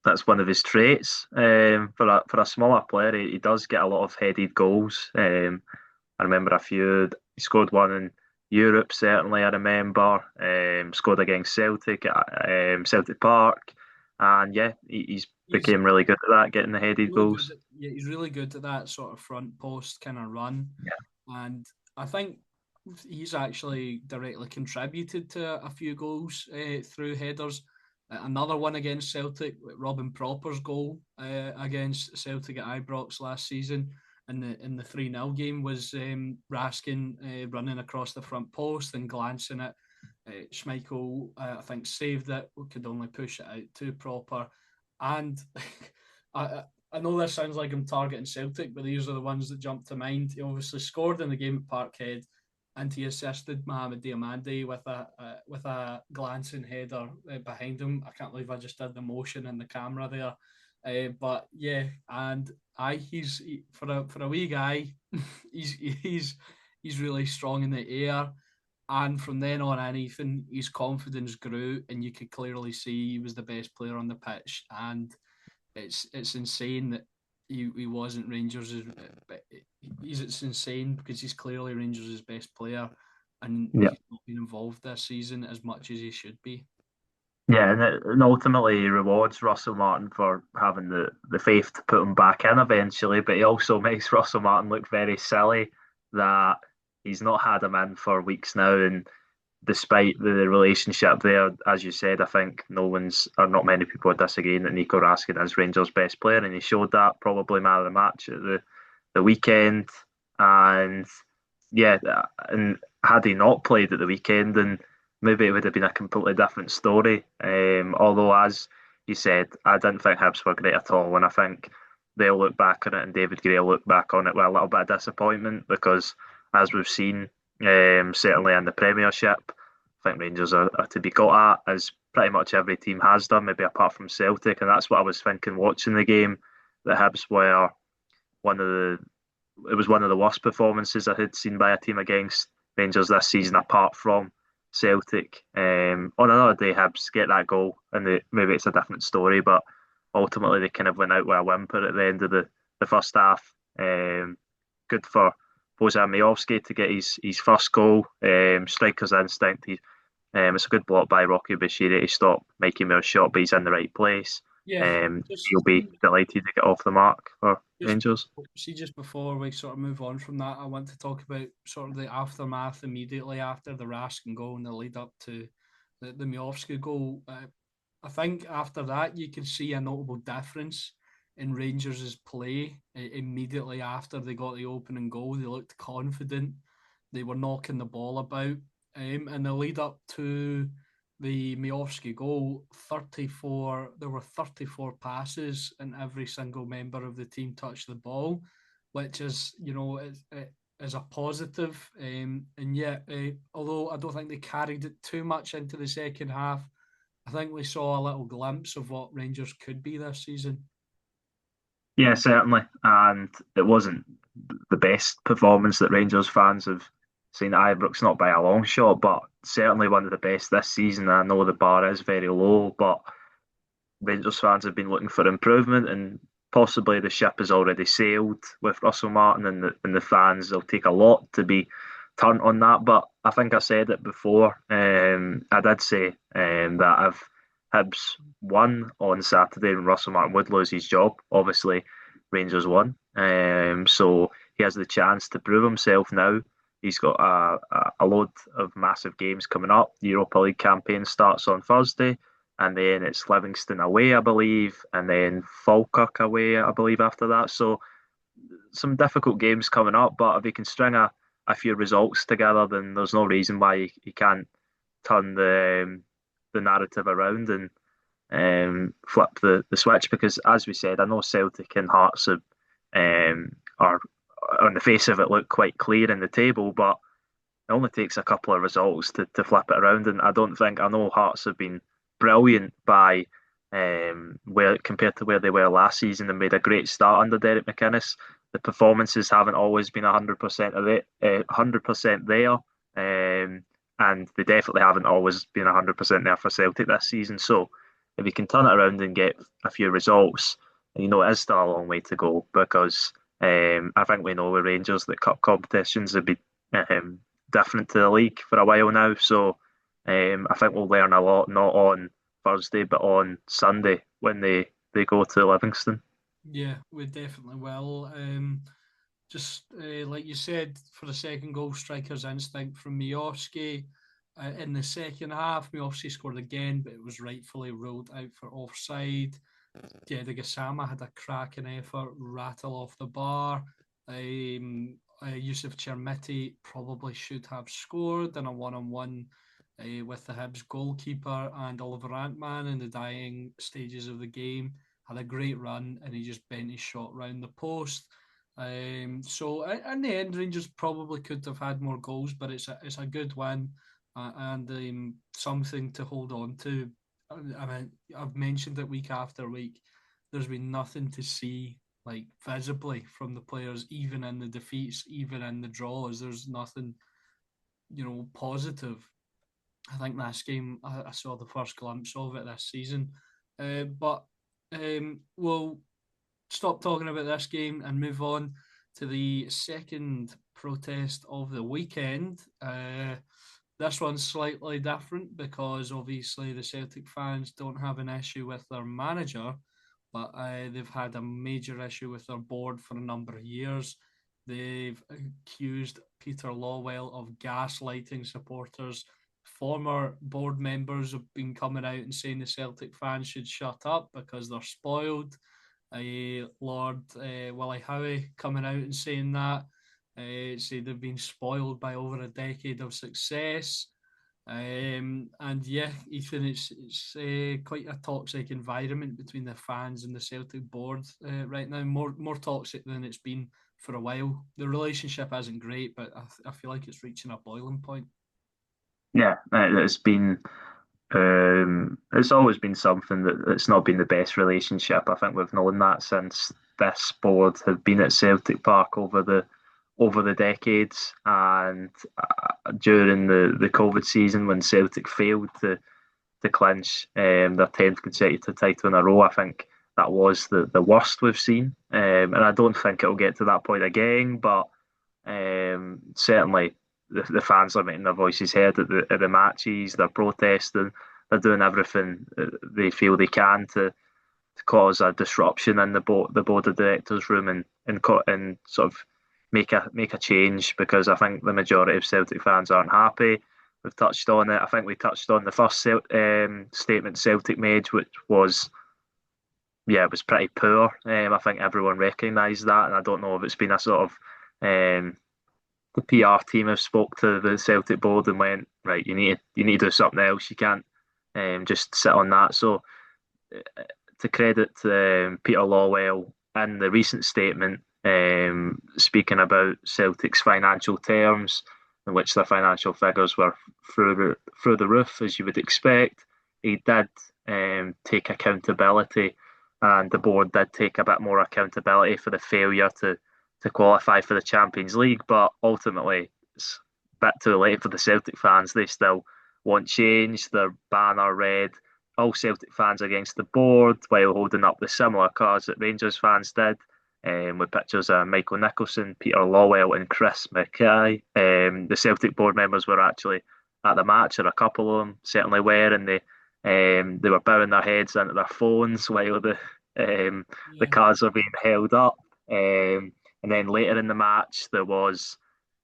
that's one of his traits. For a smaller player, he does get a lot of headed goals. I remember a few. He scored one in Europe, certainly. I remember scored against Celtic at Celtic Park, and yeah, he's He's became really good at that, getting the headed really good goals. at, yeah, he's really good at that sort of front post kind of run. And I think he's actually directly contributed to a few goals through headers. Another one against Celtic, Robin Proper's goal against Celtic at Ibrox last season in the 3-0 game was Raskin running across the front post and glancing at Schmeichel, I think, saved it. We could only push it out to Proper. And I know this sounds like I'm targeting Celtic, but these are the ones that jump to mind. He obviously scored in the game at Parkhead, and he assisted Mohamed Diamandi with a glancing header behind him. I can't believe I just did the motion in the camera there. But yeah, and for a wee guy, he's he's he's really strong in the air. And from then on, anything, his confidence grew, and you could clearly see he was the best player on the pitch. And it's insane that he wasn't Rangers'. But it's insane because he's clearly Rangers' best player, and Yeah. he's not been involved this season as much as he should be. Yeah, and ultimately he rewards Russell Martin for having the faith to put him back in eventually, but he also makes Russell Martin look very silly that he's not had him in for weeks now. And despite the relationship there, as you said, I think no one's or not many people are disagreeing that Nico Raskin is Rangers' best player, and he showed that probably man of the match at the weekend. And yeah, and had he not played at the weekend, then maybe it would have been a completely different story. Although, as you said, I didn't think Hibs were great at all, and I think they'll look back on it, and David Gray will look back on it with a little bit of disappointment because, as we've seen, certainly in the Premiership, I think Rangers are to be got at, as pretty much every team has done, maybe apart from Celtic, and that's what I was thinking watching the game. The Hibs were one of the it was one of the worst performances I had seen by a team against Rangers this season, apart from Celtic. On another day, Hibs get that goal, and maybe it's a different story, but ultimately they kind of went out with a whimper at the end of the first half. Good for Bojan Miovski to get his first goal. Striker's instinct. It's a good block by Rocky Bashiri to stop Mikey Moore's shot, but he's in the right place. Yeah, He'll be delighted to get off the mark for just Rangers. just before we sort of move on from that, I want to talk about sort of the aftermath immediately after the Raskin goal and the lead up to the Miovski goal. I think after that you could see a notable difference in Rangers' play immediately after they got the opening goal. They looked confident. They were knocking the ball about. And the lead up to the Miovski goal, 34, there were 34 passes and every single member of the team touched the ball, which is, is a positive. And yet, although I don't think they carried it too much into the second half, I think we saw a little glimpse of what Rangers could be this season. Yeah, certainly. And it wasn't the best performance that Rangers fans have seen at Ibrox, not by a long shot, but certainly one of the best this season. I know the bar is very low, but Rangers fans have been looking for improvement, and possibly the ship has already sailed with Russell Martin, and the fans will take a lot to be turned on that. But I think I said it before. I did say that if Hibs won on Saturday, Russell Martin would lose his job. Obviously, Rangers won, so he has the chance to prove himself now. He's got a load of massive games coming up. The Europa League campaign starts on Thursday, and then it's Livingston away, I believe, and then Falkirk away, I believe, after that. So some difficult games coming up, but if he can string a few results together, then there's no reason why he can't turn the narrative around and flip the switch. Because as we said, I know Celtic and Hearts are on the face of it look quite clear in the table, but it only takes a couple of results to flip it around. And I know Hearts have been brilliant by where compared to where they were last season and made a great start under Derek McInnes. The performances haven't always been 100% of it, 100% there, and they definitely haven't always been 100% there for Celtic this season. So if you can turn it around and get a few results, it is still a long way to go because I think we know with Rangers that cup competitions have been um, different to the league for a while now. So I think we'll learn a lot, not on Thursday, but on Sunday when they go to Livingston. Yeah, we definitely will. Just like you said, for the second goal, striker's instinct from Miovski. In the second half, Miovski scored again, but it was rightfully ruled out for offside. Gassama had a cracking effort, rattle off the bar. Yusuf Chermiti probably should have scored in a one-on-one with the Hibs goalkeeper and Oliver Antman in the dying stages of the game. had a great run, and he just bent his shot round the post. So in the end, Rangers probably could have had more goals, but it's a good win, and something to hold on to. I've mentioned it week after week. There's been nothing to see like visibly from the players, even in the defeats, even in the draws. There's nothing, positive. I think this game, I saw the first glimpse of it this season. But we'll stop talking about this game and move on to the second protest of the weekend. This one's slightly different because obviously the Celtic fans don't have an issue with their manager, but they've had a major issue with their board for a number of years. They've accused Peter Lawwell of gaslighting supporters. Former board members have been coming out and saying the Celtic fans should shut up because they're spoiled. Lord Willie Howie coming out and saying that. Say they've been spoiled by over a decade of success. And yeah, Ethan, it's quite a toxic environment between the fans and the Celtic board right now. More toxic than it's been for a while. The relationship isn't great, but I feel like it's reaching a boiling point. Yeah, it's always been something that's not been the best relationship. I think we've known that since this board have been at Celtic Park over the decades, and during the COVID season when Celtic failed to clinch their 10th consecutive title in a row, I think that was the worst we've seen, and I don't think it'll get to that point again, but certainly the fans are making their voices heard at the matches. They're protesting. They're doing everything they feel they can to cause a disruption in the board of directors room and sort of make a change, because I think the majority of Celtic fans aren't happy. We've touched on it. I think we touched on the first statement Celtic made, which was, yeah, it was pretty poor. I think everyone recognised that, and I don't know if it's been a sort of the PR team have spoke to the Celtic board and went, right, you need to do something else. You can't just sit on that. So to credit Peter Lawwell in the recent statement, speaking about Celtic's financial terms, in which their financial figures were through the roof, as you would expect, he did take accountability, and the board did take a bit more accountability for the failure to qualify for the Champions League. But ultimately, it's a bit too late for the Celtic fans. They still want change. Their banner read "All Celtic fans against the board," while holding up the similar cards that Rangers fans did, with pictures of Michael Nicholson, Peter Lawwell, and Chris Mackay. The Celtic board members were actually at the match, or a couple of them certainly were, and they were bowing their heads into their phones while the cards were being held up. And then later in the match, there was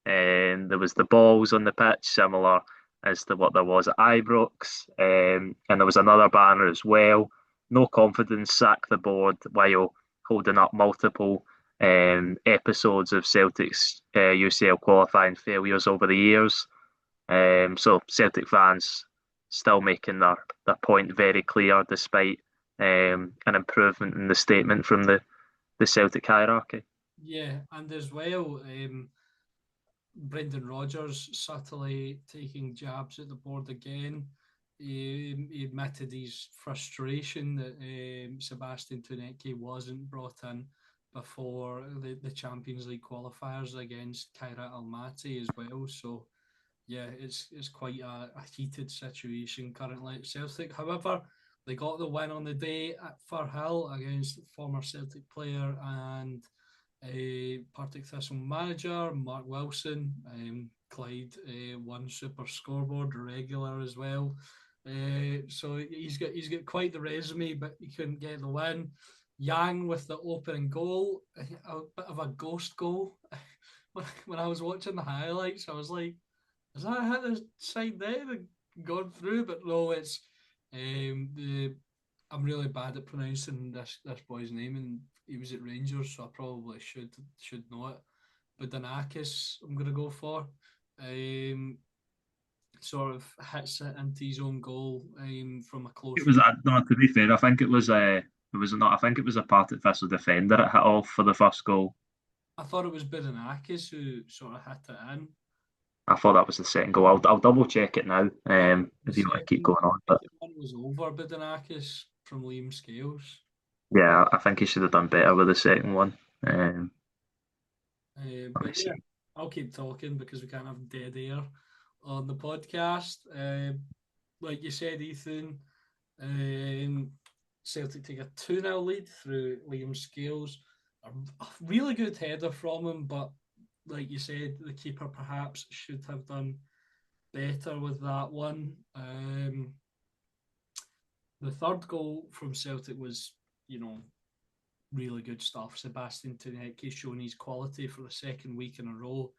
the balls on the pitch, similar as to what there was at Ibrox, and there was another banner as well. No confidence, sack the board, while holding up multiple episodes of Celtic's UCL qualifying failures over the years. So Celtic fans still making their point very clear, despite an improvement in the statement from the Celtic hierarchy. Yeah, and as well, Brendan Rodgers subtly taking jabs at the board again. He admitted his frustration that Sebastian wasn't brought in before the Champions League qualifiers against Kairat Almaty as well. So yeah, it's quite a heated situation currently at Celtic. However, they got the win on the day at Firhill against former Celtic player and Partick Thistle manager Mark Wilson. Clyde won Super Scoreboard regular as well. So he's got quite the resume, but he couldn't get the win. Yang with the opening goal, a bit of a ghost goal. When I was watching the highlights, I was like, "Has that hit the side there and gone through?" But no, it's I'm really bad at pronouncing this boy's name, and he was at Rangers, so I probably should know it. But Danakis, I'm gonna go for. Um, Sort of hits it into his own goal from a close It was range. no. To be fair, I think it was It was not. I think it was a Partick Thistle defender that hit off for the first goal. I thought it was Bidanakis who sort of hit it in. I thought that was the second goal. I'll double check it now. No, the If you want to keep second, going on, but second one was over Bidanakis from Liam Scales. yeah, I think he should have done better with the second one. Let me But yeah, see. I'll keep talking because we can't have dead air on the podcast. Like you said, Ethan, um, Celtic take a 2-0 lead through Liam Scales. A really good header from him, but like you said, the keeper perhaps should have done better with that one. The third goal from Celtic was, you know, really good stuff. Sebastian Thelin showing his quality for the second week in a row.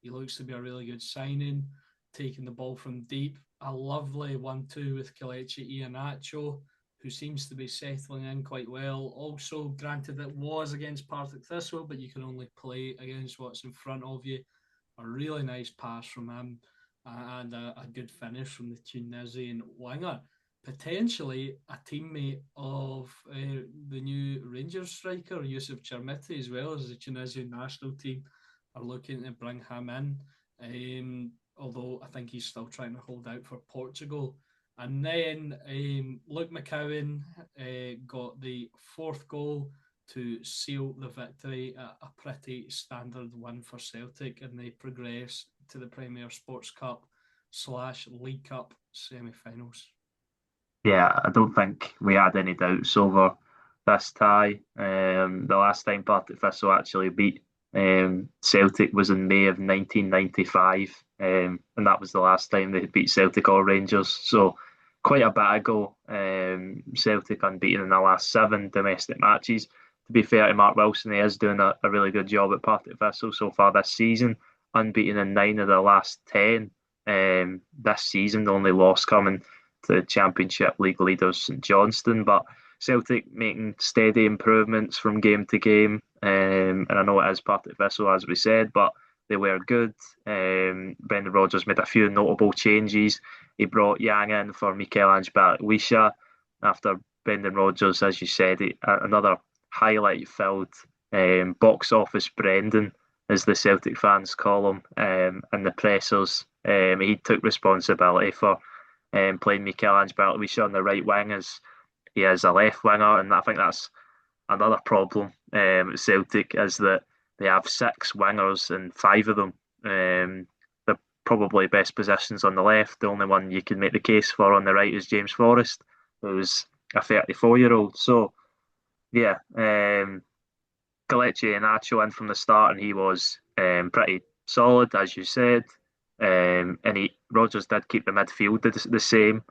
He looks to be a really good signing, taking the ball from deep. A lovely 1-2 with Kelechi Iheanacho, who seems to be settling in quite well. Also, granted, it was against Partick Thistle, but you can only play against what's in front of you. A really nice pass from him and a good finish from the Tunisian winger, potentially a teammate of the new Rangers striker, Yusuf Chermiti, as well as the Tunisian national team are looking to bring him in. Although I think he's still trying to hold out for Portugal. And then Luke McCowan got the fourth goal to seal the victory, a pretty standard win for Celtic, and they progress to the Premier Sports Cup / League Cup semi-finals. Yeah, I don't think we had any doubts over this tie. The last time Partick Thistle actually beat Celtic was in May of 1995, and that was the last time they beat Celtic or Rangers. So quite a bit ago. Celtic unbeaten in the last seven domestic matches. To be fair to Mark Wilson, he is doing a really good job at Partick Thistle so far this season. Unbeaten in nine of the last 10 this season. The only loss coming to Championship League leaders St Johnstone, but Celtic making steady improvements from game to game. And I know it is Partick Thistle, as we said, but they were good. Brendan Rodgers made a few notable changes. He brought Yang in for Michelangelo Balikwisha after Brendan Rodgers, as you said, another highlight-filled box office Brendan, as the Celtic fans call him, and the pressers. He took responsibility for playing Michelangelo Balikwisha on the right wing as he is a left winger, and I think that's another problem at Celtic is that they have six wingers and five of them. The probably best positions on the left. The only one you can make the case for on the right is James Forrest, who's a 34-year-old. So yeah, Kelechi Iheanacho in from the start, and he was pretty solid, as you said. And Rodgers did keep the midfield the same.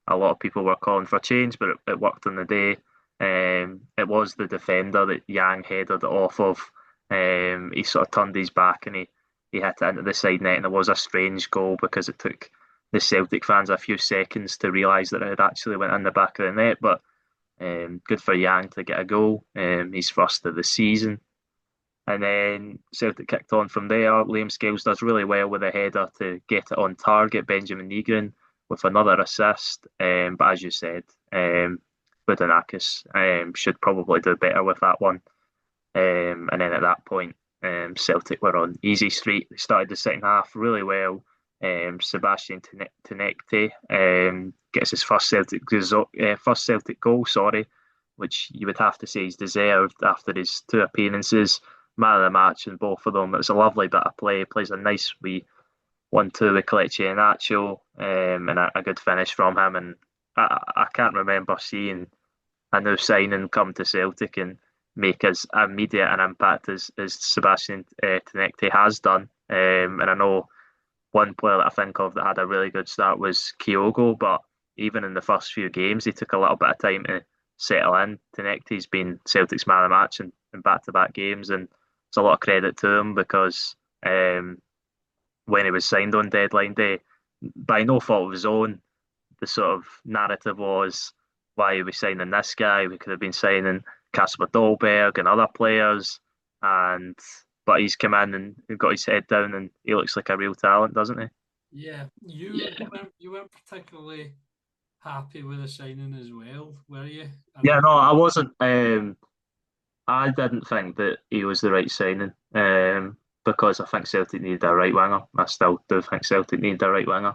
A lot of people were calling for change, but it worked on the day. It was the defender that Yang headed off of. He sort of turned his back and he hit it into the side net, and it was a strange goal because it took the Celtic fans a few seconds to realise that it had actually went in the back of the net. But good for Yang to get a goal. He's first of the season. And then Celtic kicked on from there. Liam Scales does really well with a header to get it on target. Benjamin Negrin with another assist. But as you said, Budanakis should probably do better with that one. And then at that point, Celtic were on easy street. They started the second half really well. Sebastian Tenekte gets his first Celtic goal, sorry, which you would have to say he's deserved after his two appearances. Man of the match in both of them. It was a lovely bit of play. Plays a nice wee 1-2 with Kelechi Iheanacho, and a good finish from him. And I can't remember seeing a new signing come to Celtic and make as immediate an impact as Sebastian Tenekte has done. And I know one player that I think of that had a really good start was Kyogo, but even in the first few games, he took a little bit of time to settle in. Tenekte's been Celtic's man of the match in back-to-back games, and it's a lot of credit to him because when he was signed on deadline day, by no fault of his own, the sort of narrative was why are we signing this guy? We could have been signing Kasper Dolberg and other players, and but he's come in and got his head down, and he looks like a real talent, doesn't he? Yeah, you weren't particularly happy with the signing as well, were you? I Yeah, know. no, I wasn't. I didn't think that he was the right signing. Because I think Celtic needed a right winger. I still do think Celtic needed a right winger,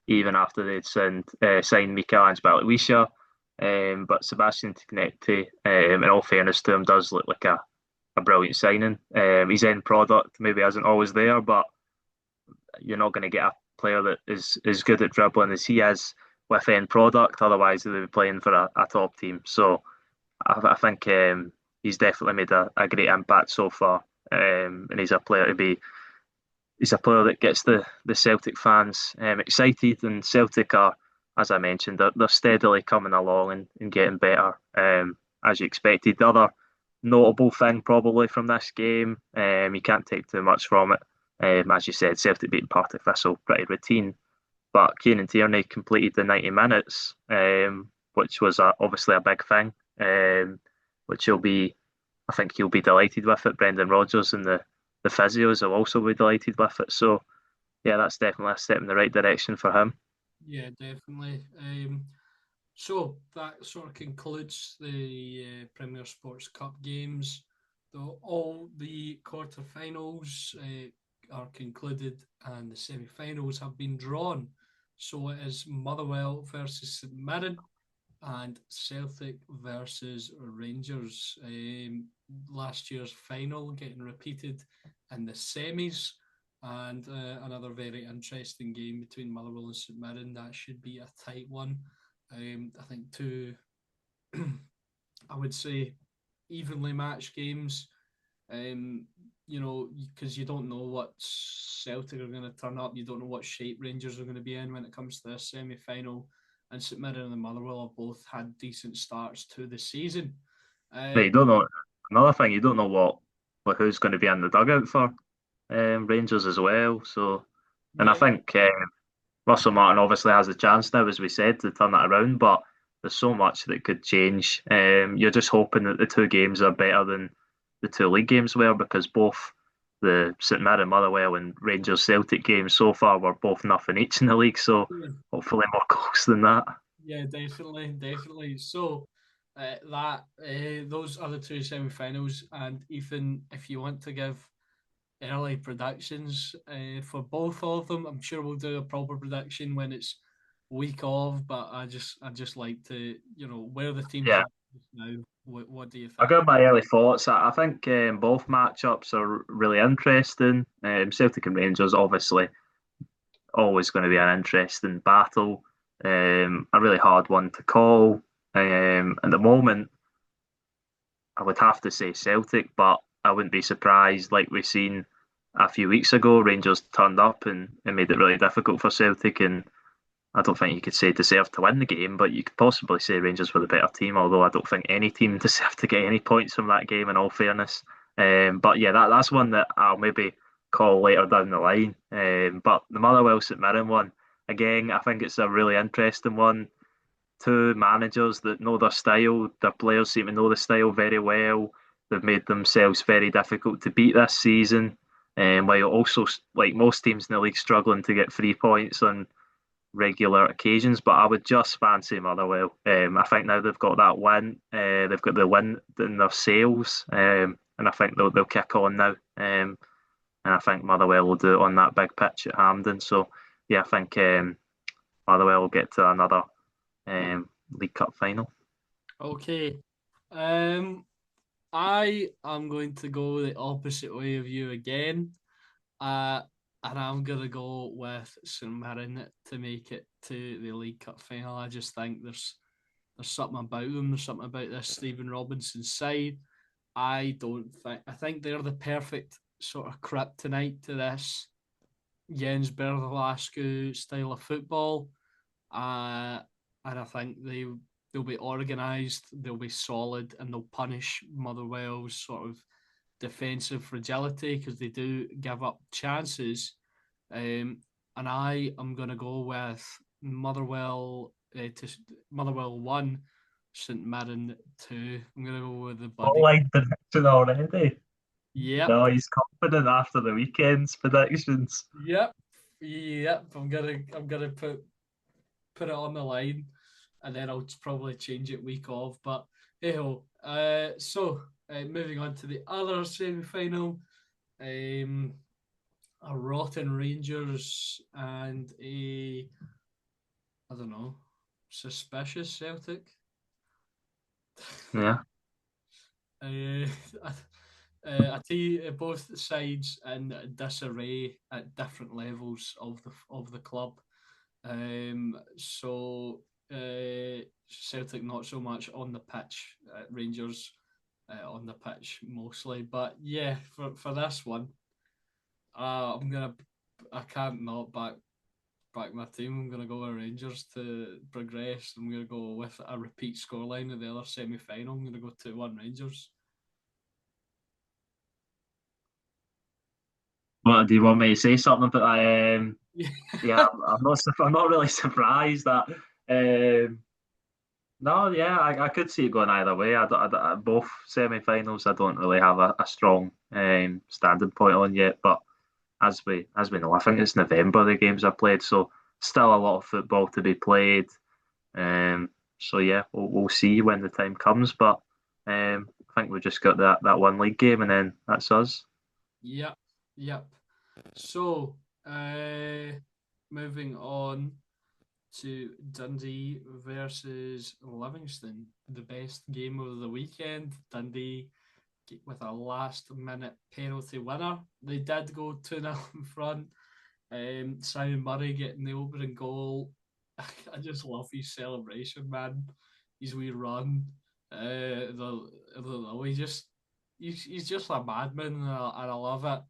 even after they'd signed Mikael but Sebastian Tignecti, in all fairness to him, does look like a brilliant signing. His end product maybe isn't always there, but you're not going to get a player that is as good at dribbling as he is with end product. Otherwise, they'd be playing for a top team. So I think he's definitely made a great impact so far, and he's a player that gets the Celtic fans excited, and Celtic are, as I mentioned, they're steadily coming along and getting better as you expected. The other notable thing probably from this game, you can't take too much from it. As you said, Celtic beating Partick Thistle pretty routine, but Kieran Tierney completed the 90 minutes, which was obviously a big thing, which I think he'll be delighted with it. Brendan Rodgers and the physios will also be delighted with it. So yeah, that's definitely a step in the right direction for him. Yeah, definitely. So that sort of concludes the Premier Sports Cup games. Though all the quarterfinals are concluded and the semi-finals have been drawn. So it is Motherwell versus St Mirren and Celtic versus Rangers. Last year's final getting repeated in the semis, and another very interesting game between Motherwell and St Mirren. That should be a tight one. I think two, I would say, evenly matched games. Um, because you don't know what Celtic are going to turn up. You don't know what shape Rangers are going to be in when it comes to this semi final. And St Mirren and Motherwell have both had decent starts to the season. But Um, you don't know another thing. You don't know who's going to be in the dugout for Rangers as well. So, and I yeah, think Russell Martin obviously has a chance now, as we said, to turn that around. But there's so much that could change. You're just hoping that the two games are better than the two league games were, because both the St Mirren Motherwell and Rangers Celtic games so far were both nothing each in the league. So yeah, hopefully more goals than that. yeah, definitely, definitely. So those are the two semi-finals, and Ethan, if you want to give early predictions for both of them. I'm sure we'll do a proper prediction when it's week of, but I just like to where the teams Yeah, are now. What do you I think? got my early thoughts. I think both matchups are really interesting. Celtic and Rangers, obviously, always going to be an interesting battle. A really hard one to call. At the moment, I would have to say Celtic, but I wouldn't be surprised, like we've seen a few weeks ago, Rangers turned up and made it really difficult for Celtic. And I don't think you could say deserved to win the game, but you could possibly say Rangers were the better team, although I don't think any team deserved to get any points from that game, in all fairness. But yeah, that's one that I'll maybe call later down the line. But the Motherwell St Mirren one, again, I think it's a really interesting one. Two managers that know their style, their players seem to know the style very well. They've made themselves very difficult to beat this season, while also, like most teams in the league, struggling to get 3 points on regular occasions, but I would just fancy Motherwell. I think now they've got that win, they've got the win in their sails, and I think they'll kick on now. And I think Motherwell will do it on that big pitch at Hampden. So yeah, I think Motherwell will get to another League Cup final. Okay, um, I am going to go the opposite way of you again. Uh, and I'm gonna go with St Mirren to make it to the League Cup final. I just think there's something about them. There's something about this Stephen Robinson side. I think they're the perfect sort of kryptonite to this Jens Berthelascu style of football. Uh, and I think they'll be organised, they'll be solid, and they'll punish Motherwell's sort of defensive fragility because they do give up chances. And I am going to go with Motherwell 1, St Mirren 2. I'm going to go with the buddy. Line prediction already. Yep, No, he's confident after the weekend's predictions. yep, yep. I'm gonna put it on the line. and then I'll probably change it week of. But hey ho. Moving on to the other semi final, um, a rotten Rangers and a I don't know suspicious Celtic. Yeah, Uh, I tell you, both sides in disarray at different levels of the club. Celtic not so much on the pitch, Rangers on the pitch mostly. But yeah, for this one, I'm gonna I can't not back my team. I'm gonna go with Rangers to progress. I'm gonna go with a repeat scoreline of the other semi final. I'm gonna go 2-1 Rangers. what do you want me to say something about that? Yeah. Yeah, I'm not really surprised that. Um, no, yeah, I could see it going either way. Both semi-finals, I don't really have a strong standing point on yet. But as we know, I think it's November the games are played, so still a lot of football to be played. So yeah, we'll see when the time comes. But I think we just got that one league game, and then that's us. Yep. Yep. So, moving on to Dundee versus Livingston, the best game of the weekend. Dundee with a last minute penalty winner. They did go 2-0 in front. Simon Murray getting the opening goal. I just love his celebration, man. His wee run. He just he's just a madman, and I love it.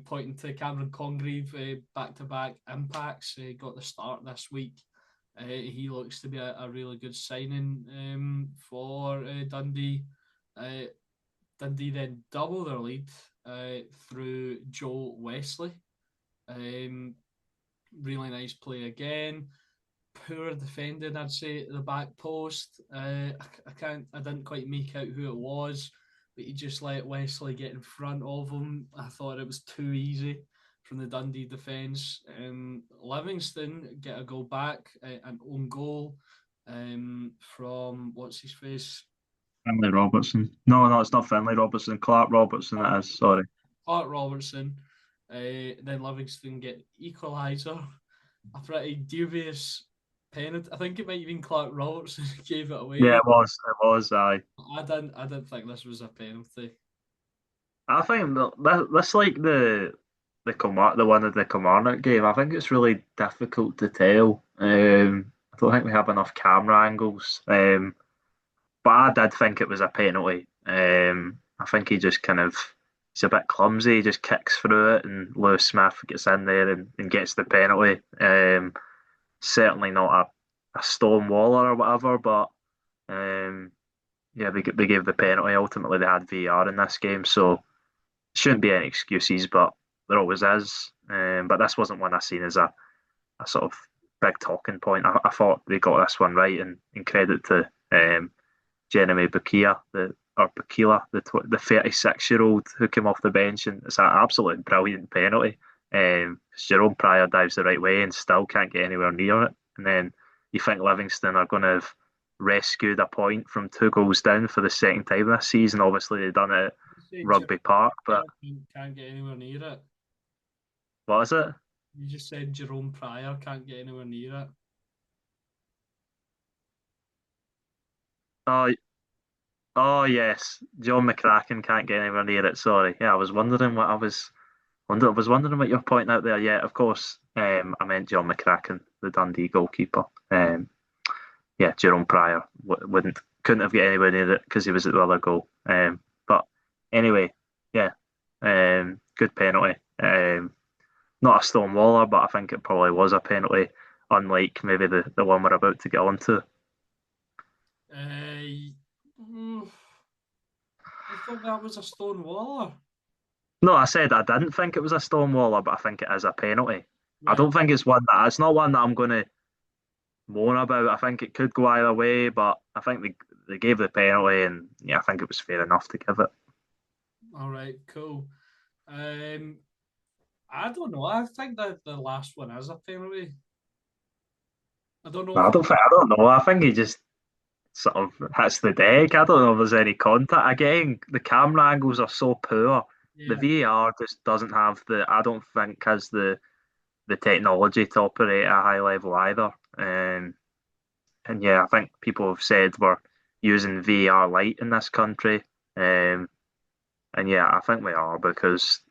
Pointing to Cameron Congreve, back-to-back impacts, got the start this week. He looks to be a really good signing for Dundee. Uh, Dundee then double their lead through Joe Wesley. Um, really nice play again. Poor defending, I'd say, at the back post. I didn't quite make out who it was, but he just let Wesley get in front of him. I thought it was too easy from the Dundee defence. Livingston get a goal back, an own goal from what's his face, Finlay Robertson. No, no, it's not Finlay Robertson. Clark Robertson. It is. Sorry. Clark Robertson. Then Livingston get equaliser. A pretty dubious penalty. I think it might have been Clark Robertson who gave it away. Yeah, it was. It was. Aye. I didn't think this was a penalty. I think that's like the one of the Kilmarnock game. I think it's really difficult to tell. I don't think we have enough camera angles. But I did think it was a penalty. I think he just kind of he's a bit clumsy. He just kicks through it, and Lewis Smith gets in there and gets the penalty. Certainly not a stone waller or whatever, but um, yeah, they gave the penalty. Ultimately, they had VAR in this game, so shouldn't be any excuses, but there always is. But this wasn't one I seen as a sort of big talking point. I thought they got this one right, and credit to Jeremy Bukia, the 36-year-old who came off the bench, and it's an absolutely brilliant penalty. Jerome Pryor dives the right way and still can't get anywhere near it. And then you think Livingston are going to have rescued a point from 2 goals down for the second time this season. Obviously, they've done it at You said Rugby Park, but can't get anywhere near it. what is it? You just said Jerome Pryor can't get anywhere near it. Oh, oh yes, John McCracken can't get anywhere near it. Sorry, yeah, I was wondering what you're pointing out there. Yeah, of course. I meant John McCracken, the Dundee goalkeeper. Yeah, Jerome Pryor wouldn't couldn't have got anywhere near it because he was at the other goal. But anyway, yeah, good penalty. Not a stone waller, but I think it probably was a penalty, unlike maybe the one we're about to get onto. Mm, I thought that was a stone waller. No, I said I didn't think it was a stone waller, but I think it is a penalty. I Right. don't think it's not one that I'm going to moan about. I think it could go either way, but I think they gave the penalty, and yeah, I think it was fair enough to give it. All right. Cool. Um, I don't know. I think that the last one is a penalty. I don't know I if don't think, I don't know. I think he just sort of hits the deck. I don't know if there's any contact. Again, the camera angles are so poor. The yeah, VAR just doesn't have I don't think has the technology to operate at a high level either. And yeah, I think people have said we're using VAR light in this country. And yeah, I think we are because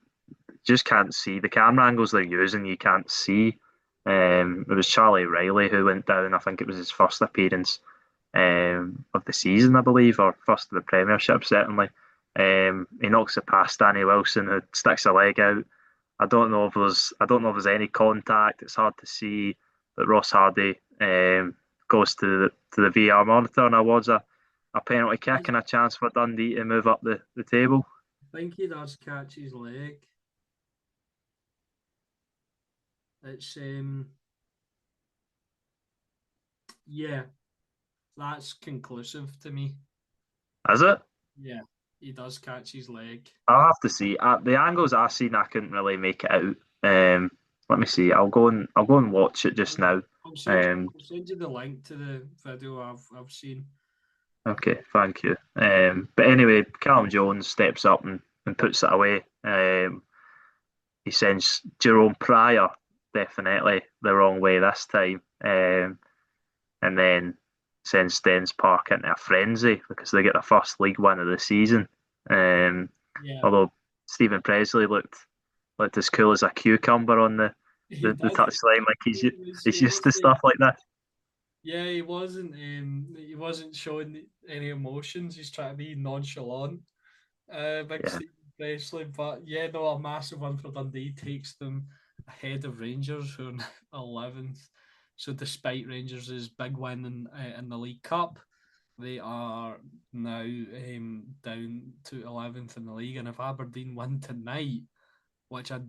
you just can't see the camera angles they're using. You can't see. It was Charlie Riley who went down. I think it was his first appearance of the season, I believe, or first of the Premiership, certainly. He knocks it past Danny Wilson, who sticks a leg out. I don't know if there's any contact. It's hard to see. But Ross Hardy goes to the VR monitor, and there was a penalty kick and a chance for Dundee to move up the table. I think he does catch his leg. It's yeah, that's conclusive to me. Is it? Yeah, he does catch his leg. I'll have to see. The angles I seen, I couldn't really make it out. Let me see. I'll go and watch it just now. I'll send you the link to the video I've seen. Okay, thank you. But anyway, Callum Jones steps up and puts it away. He sends Jerome Pryor definitely the wrong way this time, and then sends Dens Park into a frenzy because they get their first league win of the season. Yeah, Although Stephen Presley looked as cool as a cucumber on he the did. touchline, like he's He used to wasn't. stuff like that. Yeah, he wasn't. He wasn't showing any emotions. He's trying to be nonchalant. Big Yeah, Steve Presley, but yeah, no, a massive one for Dundee takes them ahead of Rangers, who are 11th. So, despite Rangers' big win in the League Cup, they are now down to 11th in the league. And if Aberdeen win tonight, which I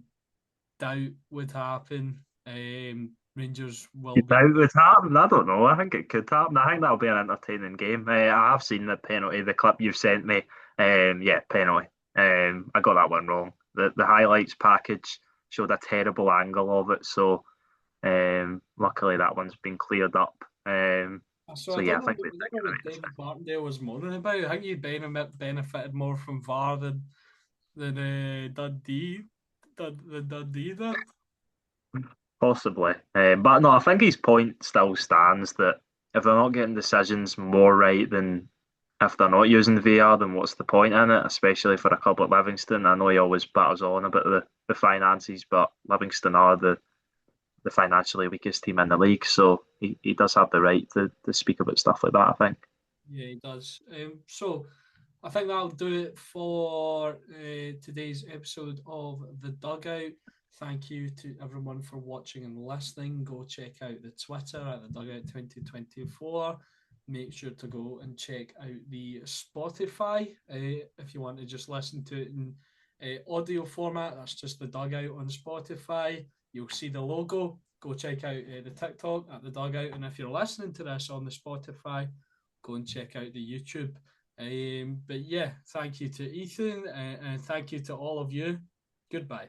doubt would happen, Rangers will you be. doubt it happen? I don't know. I think it could happen. I think that'll be an entertaining game. I have seen the penalty, the clip you've sent me. Yeah, penalty. I got that one wrong. The highlights package showed a terrible angle of it, so luckily that one's been cleared up. So So I yeah, don't I know. think we I don't did know get the what right David decision. Martindale was moaning about. I think he benefited more from VAR than Dundee did. Possibly, but no, I think his point still stands that if they're not getting decisions more right than if they're not using VR, then what's the point in it? Especially for a club like Livingston. I know he always batters on about the finances, but Livingston are the financially weakest team in the league, so he does have the right to speak about stuff like that, I think. Yeah, he does. So I think that'll do it for today's episode of The Dugout. Thank you to everyone for watching and listening. Go check out the Twitter at The Dugout 2024. Make sure to go and check out the Spotify if you want to just listen to it in audio format. That's just The Dugout on Spotify. You'll see the logo. Go check out the TikTok at The Dugout. And if you're listening to this on the Spotify, go and check out the YouTube. But yeah, thank you to Ethan and thank you to all of you. Goodbye.